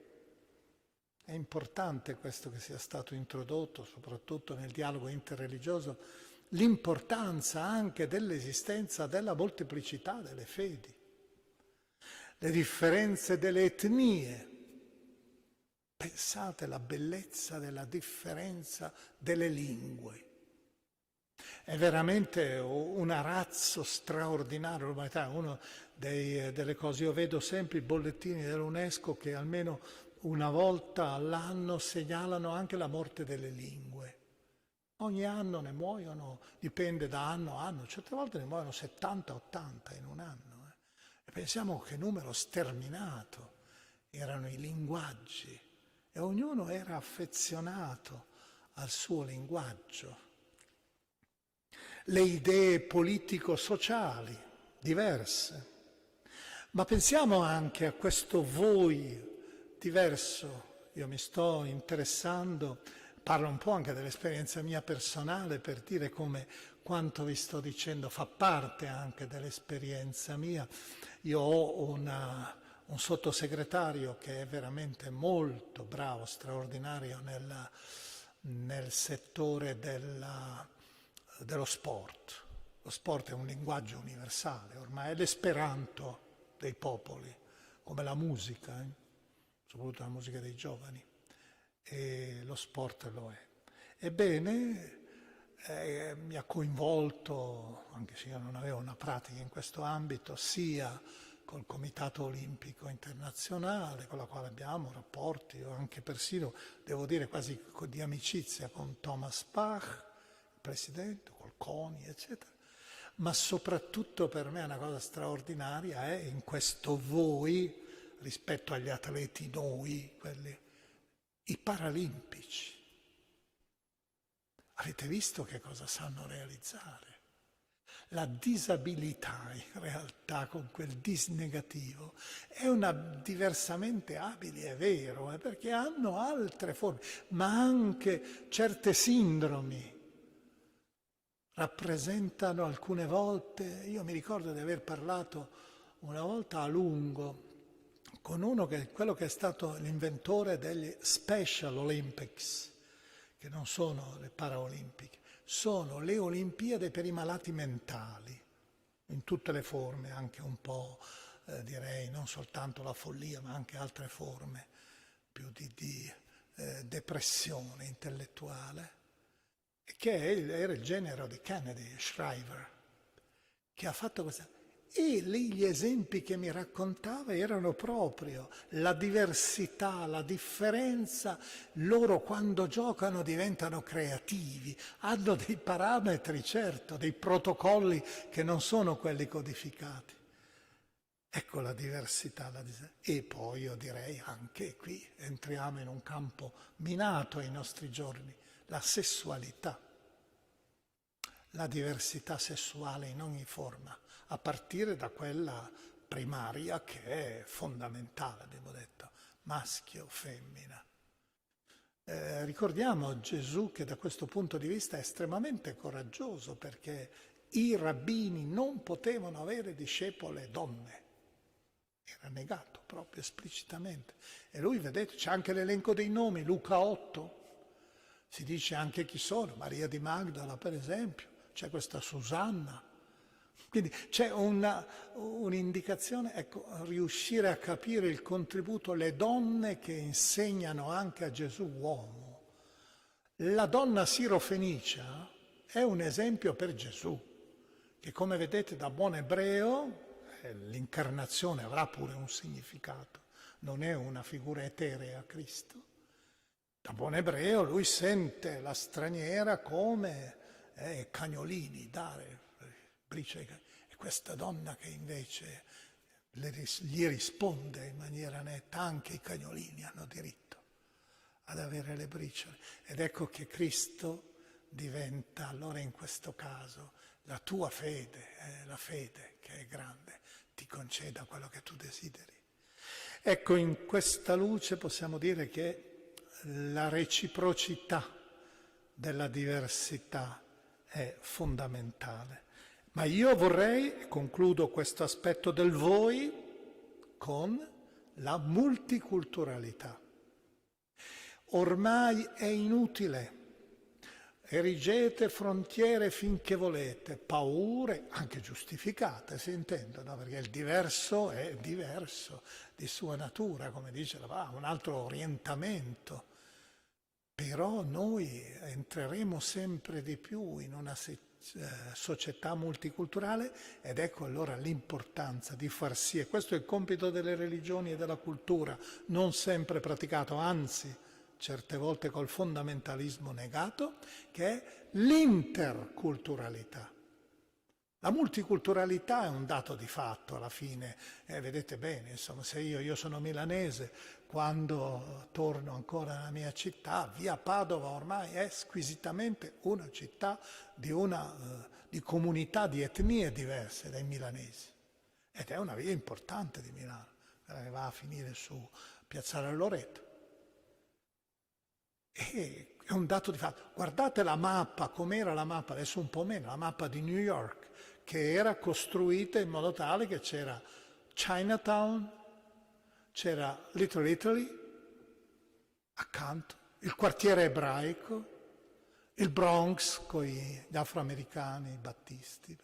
È importante questo che sia stato introdotto, soprattutto nel dialogo interreligioso, l'importanza anche dell'esistenza della molteplicità delle fedi, le differenze delle etnie. Pensate alla bellezza della differenza delle lingue. È veramente un arazzo straordinario l'umanità. Una delle cose, io vedo sempre i bollettini dell'UNESCO che almeno una volta all'anno segnalano anche la morte delle lingue. Ogni anno ne muoiono, dipende da anno a anno, certe volte ne muoiono 70-80 in un anno. E pensiamo che numero sterminato erano i linguaggi e ognuno era affezionato al suo linguaggio. Le idee politico-sociali diverse, ma pensiamo anche a questo voi diverso. Io mi sto interessando, parlo un po' anche dell'esperienza mia personale per dire come quanto vi sto dicendo fa parte anche dell'esperienza mia. Io ho un sottosegretario che è veramente molto bravo, straordinario nel settore dello sport. Lo sport è un linguaggio universale, ormai è l'esperanto dei popoli, come la musica, soprattutto la musica dei giovani, e lo sport lo è. Ebbene, mi ha coinvolto, anche se io non avevo una pratica in questo ambito, sia col Comitato Olimpico Internazionale, con la quale abbiamo rapporti, o anche persino, devo dire, quasi di amicizia con Thomas Bach, il presidente, col CONI, eccetera. Ma soprattutto per me una cosa straordinaria è in questo voi, rispetto agli atleti noi, i paralimpici. Avete visto che cosa sanno realizzare? La disabilità in realtà con quel disnegativo è una diversamente abili, è vero, perché hanno altre forme, ma anche certe sindromi rappresentano alcune volte. Io mi ricordo di aver parlato una volta a lungo con quello che è stato l'inventore degli Special Olympics, che non sono le Paraolimpiche, sono le Olimpiadi per i malati mentali. in tutte le forme, anche un po', direi, non soltanto la follia, ma anche altre forme più di depressione intellettuale, che era il genero di Kennedy, Shriver, che ha fatto questa. E lì gli esempi che mi raccontava erano proprio la diversità, la differenza. Loro quando giocano diventano creativi, hanno dei parametri, certo, dei protocolli che non sono quelli codificati. Ecco la diversità. E poi io direi anche qui entriamo in un campo minato ai nostri giorni, la sessualità, la diversità sessuale in ogni forma, a partire da quella primaria che è fondamentale, abbiamo detto, maschio, femmina. Ricordiamo Gesù che da questo punto di vista è estremamente coraggioso, perché i rabbini non potevano avere discepole donne. Era negato proprio esplicitamente. E lui, vedete, c'è anche l'elenco dei nomi, Luca 8, si dice anche chi sono, Maria di Magdala per esempio, c'è questa Susanna. Quindi c'è un'indicazione, ecco, riuscire a capire il contributo, le donne che insegnano anche a Gesù uomo. La donna sirofenicia è un esempio per Gesù, che come vedete da buon ebreo, l'incarnazione avrà pure un significato, non è una figura eterea a Cristo. Da buon ebreo lui sente la straniera come cagnolini, dare briciole, e questa donna che invece gli risponde in maniera netta: anche i cagnolini hanno diritto ad avere le briciole. Ed ecco che Cristo diventa allora in questo caso la tua fede, la fede che è grande, ti conceda quello che tu desideri. Ecco, in questa luce possiamo dire che la reciprocità della diversità è fondamentale. Ma io vorrei, e concludo questo aspetto del voi, con la multiculturalità. Ormai è inutile, erigete frontiere finché volete, paure, anche giustificate, si intendono, perché il diverso è diverso di sua natura, come dice la un altro orientamento. Però noi entreremo sempre di più in una società multiculturale, ed ecco allora l'importanza di far sì, e questo è il compito delle religioni e della cultura, non sempre praticato, anzi certe volte col fondamentalismo negato, che è l'interculturalità. La multiculturalità è un dato di fatto alla fine, vedete bene, insomma, se io sono milanese, quando torno ancora nella mia città, via Padova ormai è squisitamente una città di comunità, di etnie diverse dai milanesi, ed è una via importante di Milano, che va a finire su Piazzale Loreto. E è un dato di fatto. Guardate la mappa, com'era la mappa, adesso un po' meno, la mappa di New York, che era costruita in modo tale che c'era Chinatown, c'era Little Italy accanto, il quartiere ebraico, il Bronx con gli afroamericani, i battisti,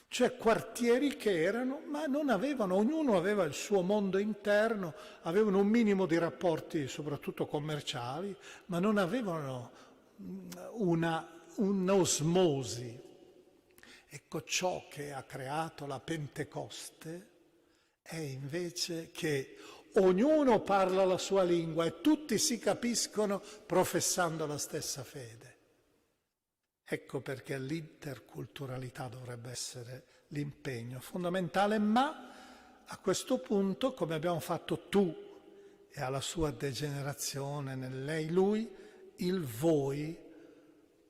cioè quartieri che erano, ma non avevano, ognuno aveva il suo mondo interno, avevano un minimo di rapporti soprattutto commerciali, ma non avevano un'osmosi. Ecco, ciò che ha creato la Pentecoste è invece che ognuno parla la sua lingua e tutti si capiscono professando la stessa fede. Ecco perché l'interculturalità dovrebbe essere l'impegno fondamentale, ma a questo punto, come abbiamo fatto tu e alla sua degenerazione nel lei, lui, il voi,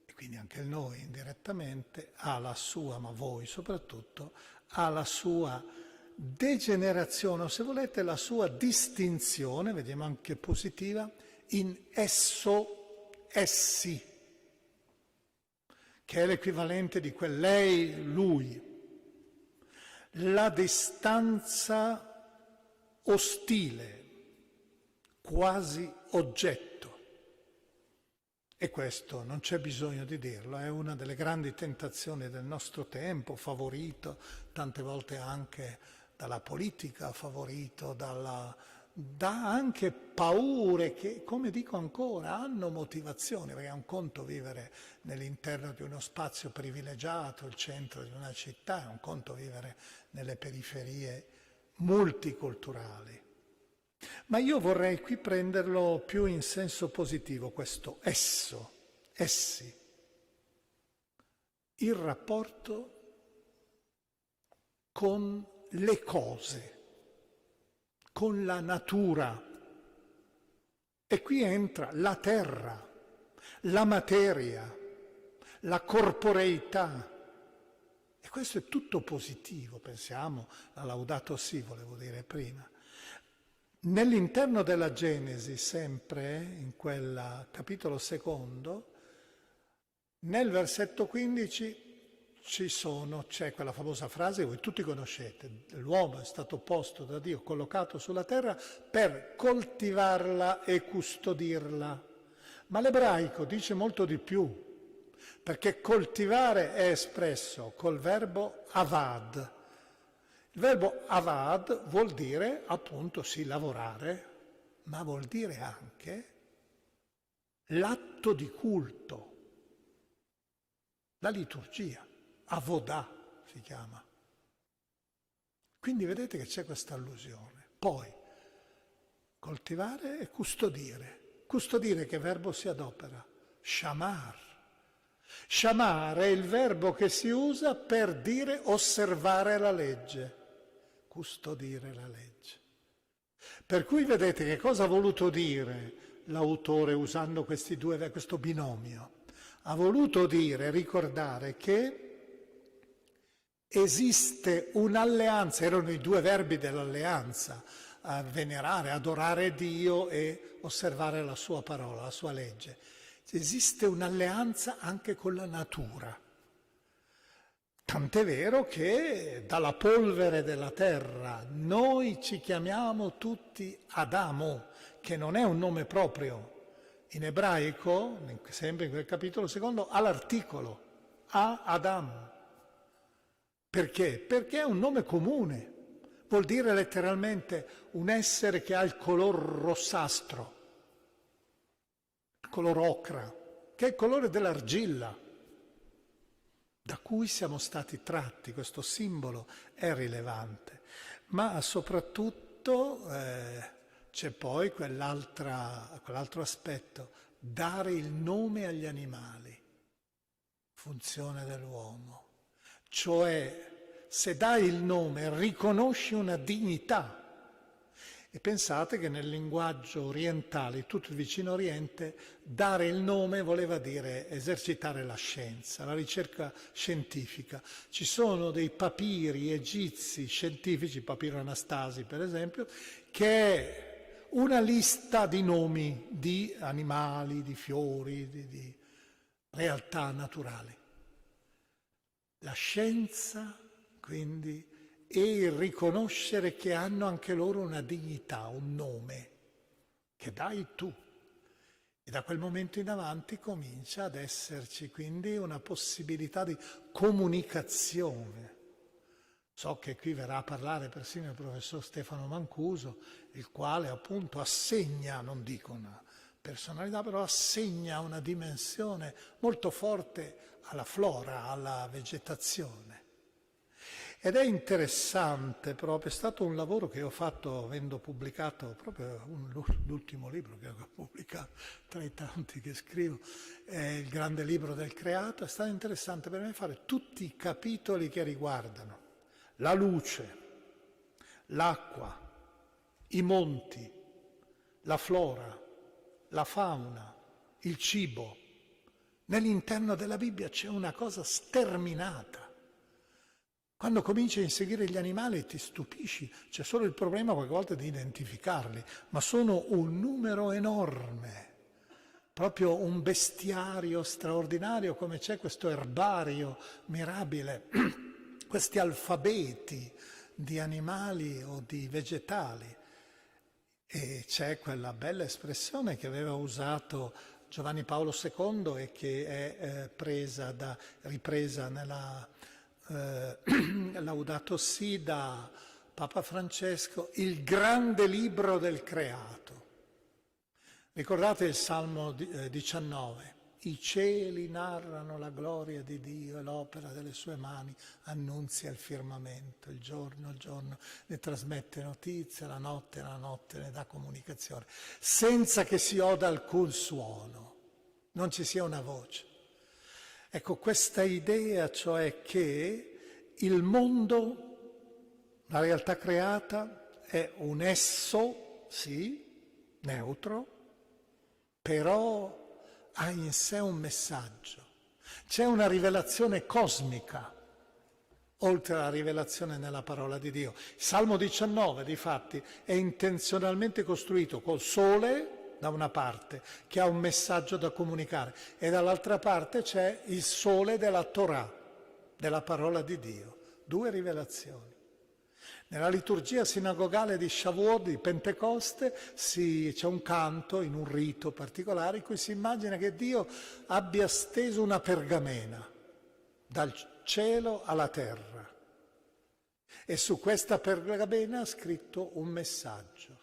e quindi anche il noi indirettamente, ha la sua, ma voi soprattutto, ha la sua degenerazione, o se volete la sua distinzione, vediamo anche positiva, in esso, essi, che è l'equivalente di quel lei, lui. La distanza ostile, quasi oggetto. E questo non c'è bisogno di dirlo, è una delle grandi tentazioni del nostro tempo, favorito tante volte anche dalla politica, favorito da anche paure che, come dico ancora, hanno motivazioni, perché è un conto vivere nell'interno di uno spazio privilegiato, il centro di una città, è un conto vivere nelle periferie multiculturali. Ma io vorrei qui prenderlo più in senso positivo, questo essi, il rapporto con le cose, con la natura. E qui entra la terra, la materia, la corporeità. E questo è tutto positivo, pensiamo a Laudato Si, volevo dire prima. Nell'interno della Genesi, sempre in quel capitolo secondo, nel versetto 15 c'è quella famosa frase che voi tutti conoscete: l'uomo è stato posto da Dio, collocato sulla terra per coltivarla e custodirla. Ma l'ebraico dice molto di più, perché coltivare è espresso col verbo avad. Il verbo avad vuol dire appunto sì lavorare, ma vuol dire anche l'atto di culto, la liturgia, avodà si chiama. Quindi vedete che c'è questa allusione. Poi coltivare e custodire. Custodire che verbo si adopera? Shamar. Shamar è il verbo che si usa per dire osservare la legge. Custodire la legge. Per cui vedete che cosa ha voluto dire l'autore usando questo binomio. Ha voluto dire, ricordare che esiste un'alleanza, erano i due verbi dell'alleanza, venerare, adorare Dio e osservare la sua parola, la sua legge. Esiste un'alleanza anche con la natura. Tant'è vero che dalla polvere della terra noi ci chiamiamo tutti Adamo, che non è un nome proprio. In ebraico, sempre in quel capitolo secondo, ha l'articolo, Adam. Perché? Perché è un nome comune. Vuol dire letteralmente un essere che ha il color rossastro, il color ocra, che è il colore dell'argilla, da cui siamo stati tratti. Questo simbolo è rilevante, ma soprattutto c'è poi quell'altro aspetto, dare il nome agli animali, funzione dell'uomo. Cioè, se dai il nome riconosci una dignità. E pensate che nel linguaggio orientale, tutto il vicino Oriente, dare il nome voleva dire esercitare la scienza, la ricerca scientifica. Ci sono dei papiri egizi scientifici, papiro Anastasi per esempio, che è una lista di nomi di animali, di fiori, di realtà naturali. La scienza, quindi, e il riconoscere che hanno anche loro una dignità, un nome, che dai tu. E da quel momento in avanti comincia ad esserci quindi una possibilità di comunicazione. So che qui verrà a parlare persino il professor Stefano Mancuso, il quale appunto assegna, non dico una personalità, però assegna una dimensione molto forte alla flora, alla vegetazione. Ed è interessante proprio, è stato un lavoro che ho fatto avendo pubblicato proprio l'ultimo libro che ho pubblicato, tra i tanti che scrivo, il grande libro del creato. È stato interessante per me fare tutti i capitoli che riguardano la luce, l'acqua, i monti, la flora, la fauna, il cibo. Nell'interno della Bibbia c'è una cosa sterminata. Quando cominci a inseguire gli animali ti stupisci, c'è solo il problema qualche volta di identificarli, ma sono un numero enorme, proprio un bestiario straordinario, come c'è questo erbario mirabile, questi alfabeti di animali o di vegetali. E c'è quella bella espressione che aveva usato Giovanni Paolo II e che è ripresa nella Laudato Si da Papa Francesco, il grande libro del creato. Ricordate il Salmo 19? I cieli narrano la gloria di Dio e l'opera delle sue mani annunzia il firmamento, il giorno ne trasmette notizia, la notte ne dà comunicazione, senza che si oda alcun suono, non ci sia una voce. Ecco, questa idea, cioè che il mondo, la realtà creata, è un esso, sì, neutro, però ha in sé un messaggio. C'è una rivelazione cosmica, oltre alla rivelazione nella parola di Dio. Il Salmo 19, difatti, è intenzionalmente costruito col sole, da una parte, che ha un messaggio da comunicare, e dall'altra parte c'è il sole della Torah, della parola di Dio. Due rivelazioni. Nella liturgia sinagogale di Shavuot, di Pentecoste, c'è un canto in un rito particolare in cui si immagina che Dio abbia steso una pergamena dal cielo alla terra e su questa pergamena ha scritto un messaggio.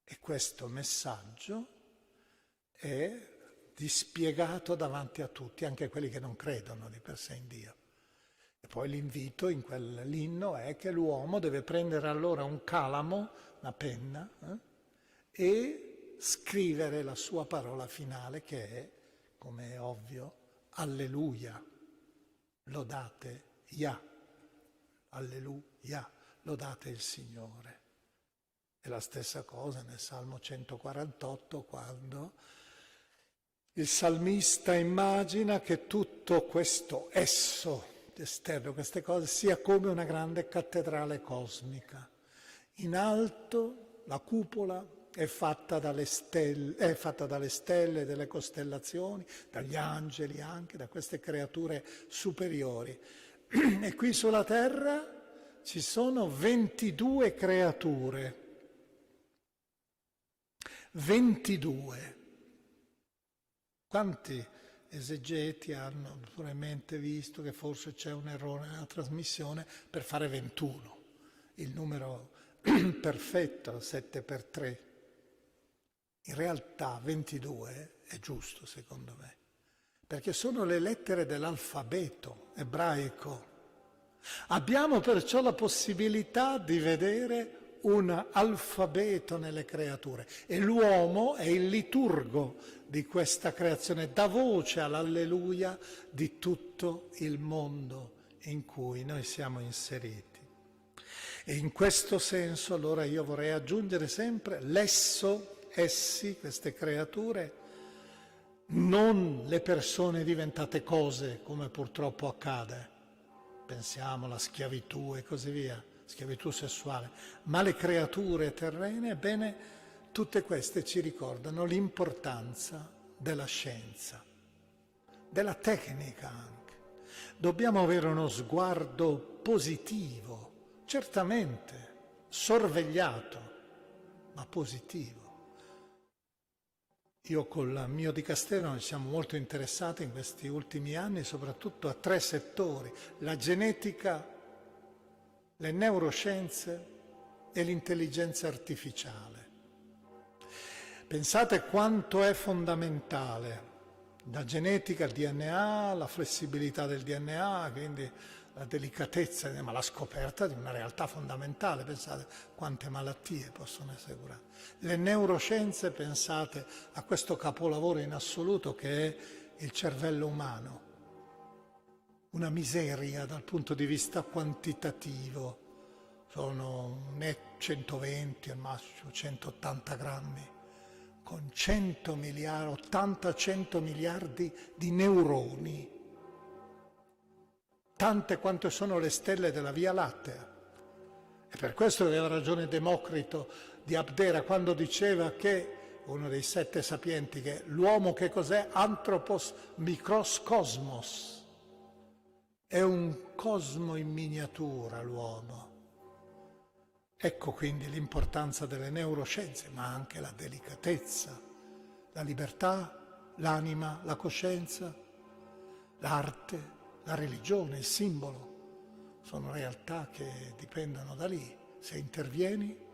E questo messaggio è dispiegato davanti a tutti, anche a quelli che non credono di per sé in Dio. E poi l'invito in quell'inno è che l'uomo deve prendere allora un calamo, una penna, e scrivere la sua parola finale che è, come è ovvio, Alleluia, lodate Yah, Alleluia, lodate il Signore. È la stessa cosa nel Salmo 148 quando il salmista immagina che tutto questo esso esterno, queste cose, sia come una grande cattedrale cosmica. In alto la cupola è fatta dalle stelle, dalle costellazioni, dagli angeli anche, da queste creature superiori. E qui sulla terra ci sono 22 creature. 22. Quanti esegeti hanno probabilmente visto che forse c'è un errore nella trasmissione per fare 21, il numero perfetto, 7 per 3. In realtà 22 è giusto secondo me, perché sono le lettere dell'alfabeto ebraico. Abbiamo perciò la possibilità di vedere un alfabeto nelle creature e l'uomo è il liturgo di questa creazione, dà voce all'alleluia di tutto il mondo in cui noi siamo inseriti. E in questo senso allora io vorrei aggiungere sempre essi, queste creature, non le persone diventate cose come purtroppo accade, pensiamo alla schiavitù e così via, schiavitù sessuale, ma le creature terrene, ebbene, tutte queste ci ricordano l'importanza della scienza, della tecnica anche. Dobbiamo avere uno sguardo positivo, certamente sorvegliato, ma positivo. Io col mio dicastero ci siamo molto interessati in questi ultimi anni soprattutto a 3 settori: la genetica, le neuroscienze e l'intelligenza artificiale. Pensate quanto è fondamentale la genetica, il DNA, la flessibilità del DNA, quindi la delicatezza, ma la scoperta di una realtà fondamentale. Pensate quante malattie possono essere curate. Le neuroscienze, pensate a questo capolavoro in assoluto che è il cervello umano. Una miseria dal punto di vista quantitativo, sono 120 al massimo 180 grammi, con 100 miliardi, 80-100 miliardi di neuroni, tante quante sono le stelle della Via Lattea. E per questo aveva ragione Democrito di Abdera quando diceva che, uno dei 7 sapienti, che l'uomo che cos'è? Anthropos micros cosmos. È un cosmo in miniatura l'uomo. Ecco quindi l'importanza delle neuroscienze, ma anche la delicatezza, la libertà l'anima, la coscienza, l'arte, la religione, il simbolo. Sono realtà che dipendono da lì, se intervieni.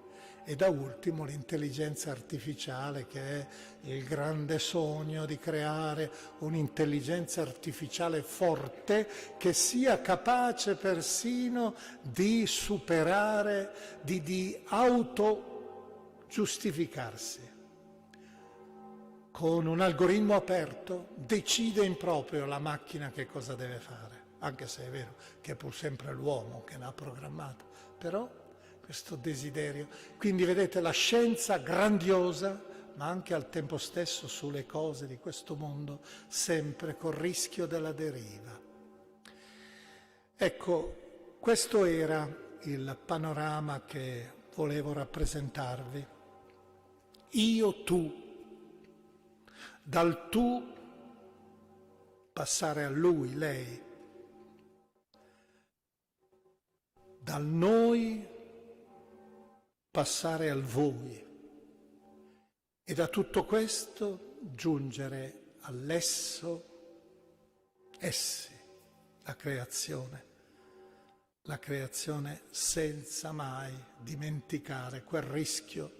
E da ultimo l'intelligenza artificiale, che è il grande sogno di creare un'intelligenza artificiale forte che sia capace persino di superare, di autogiustificarsi. Con un algoritmo aperto decide in proprio la macchina che cosa deve fare, anche se è vero che è pur sempre l'uomo che l'ha programmato, però questo desiderio. Quindi vedete la scienza grandiosa, ma anche al tempo stesso sulle cose di questo mondo, sempre col rischio della deriva. Ecco, questo era il panorama che volevo rappresentarvi. Io, tu. Dal tu passare a lui, lei. Dal noi passare al voi. E da tutto questo giungere all'esso, essi, la creazione senza mai dimenticare quel rischio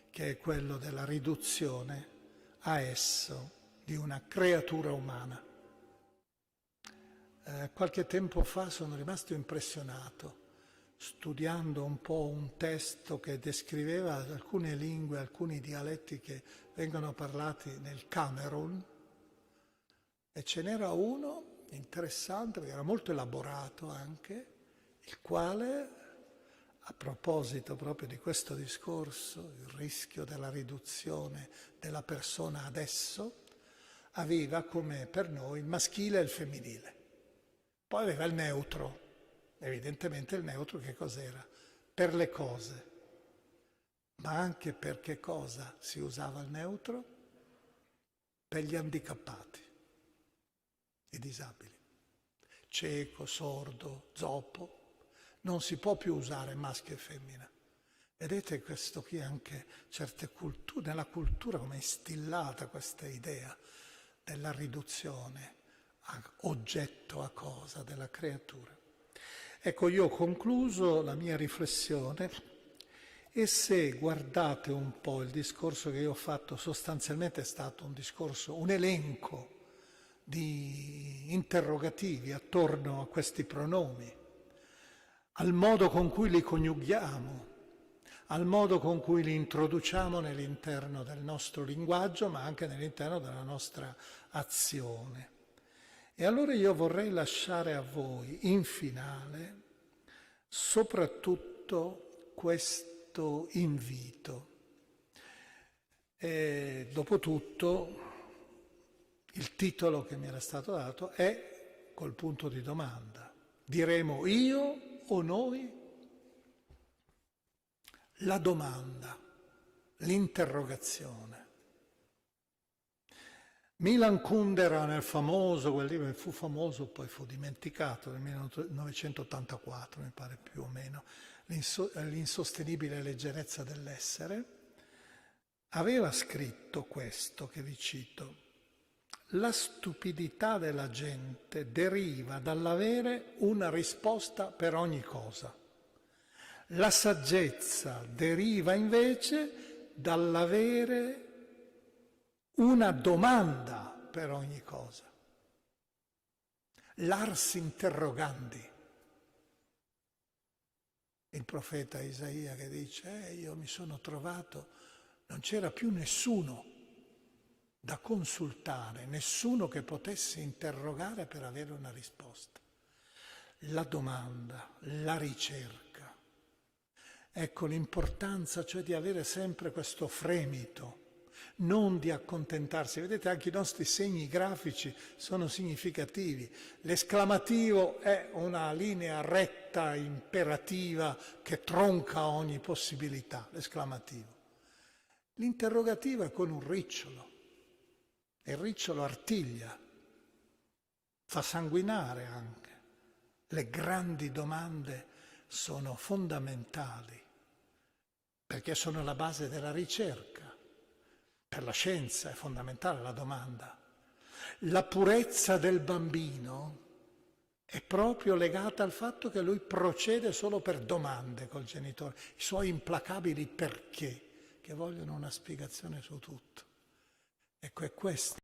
che è quello della riduzione a esso di una creatura umana. Qualche tempo fa sono rimasto impressionato studiando un po' un testo che descriveva alcune lingue, alcuni dialetti che vengono parlati nel Camerun, e ce n'era uno interessante, perché era molto elaborato anche, il quale, a proposito proprio di questo discorso, il rischio della riduzione della persona ad esso, aveva come per noi il maschile e il femminile. Poi aveva il neutro. Evidentemente il neutro che cos'era? Per le cose. Ma anche per che cosa si usava il neutro? Per gli handicappati, i disabili. Cieco, sordo, zoppo. Non si può più usare maschio e femmina. Vedete questo qui anche certe culture, nella cultura come è instillata questa idea della riduzione a oggetto, a cosa, della creatura. Ecco, io ho concluso la mia riflessione e se guardate un po' il discorso che io ho fatto, sostanzialmente è stato un discorso, un elenco di interrogativi attorno a questi pronomi, al modo con cui li coniughiamo, al modo con cui li introduciamo nell'interno del nostro linguaggio, ma anche nell'interno della nostra azione. E allora io vorrei lasciare a voi, in finale, soprattutto questo invito. E dopotutto, il titolo che mi era stato dato è col punto di domanda. Diremo io o noi? La domanda, l'interrogazione. Milan Kundera nel famoso, quel libro fu famoso, poi fu dimenticato, nel 1984 mi pare più o meno, l'insostenibile leggerezza dell'essere, aveva scritto questo che vi cito: la stupidità della gente deriva dall'avere una risposta per ogni cosa. La saggezza deriva invece dall'avere una domanda per ogni cosa. L'ars interrogandi. Il profeta Isaia che dice, io mi sono trovato, non c'era più nessuno da consultare, nessuno che potesse interrogare per avere una risposta. La domanda, la ricerca. Ecco l'importanza, cioè di avere sempre questo fremito, non di accontentarsi. Vedete, anche i nostri segni grafici sono significativi. L'esclamativo è una linea retta, imperativa, che tronca ogni possibilità, l'esclamativo. L'interrogativo è con un ricciolo. Il ricciolo artiglia, fa sanguinare anche. Le grandi domande sono fondamentali, perché sono la base della ricerca. Per la scienza è fondamentale la domanda. La purezza del bambino è proprio legata al fatto che lui procede solo per domande col genitore, i suoi implacabili perché, che vogliono una spiegazione su tutto. Ecco, è questo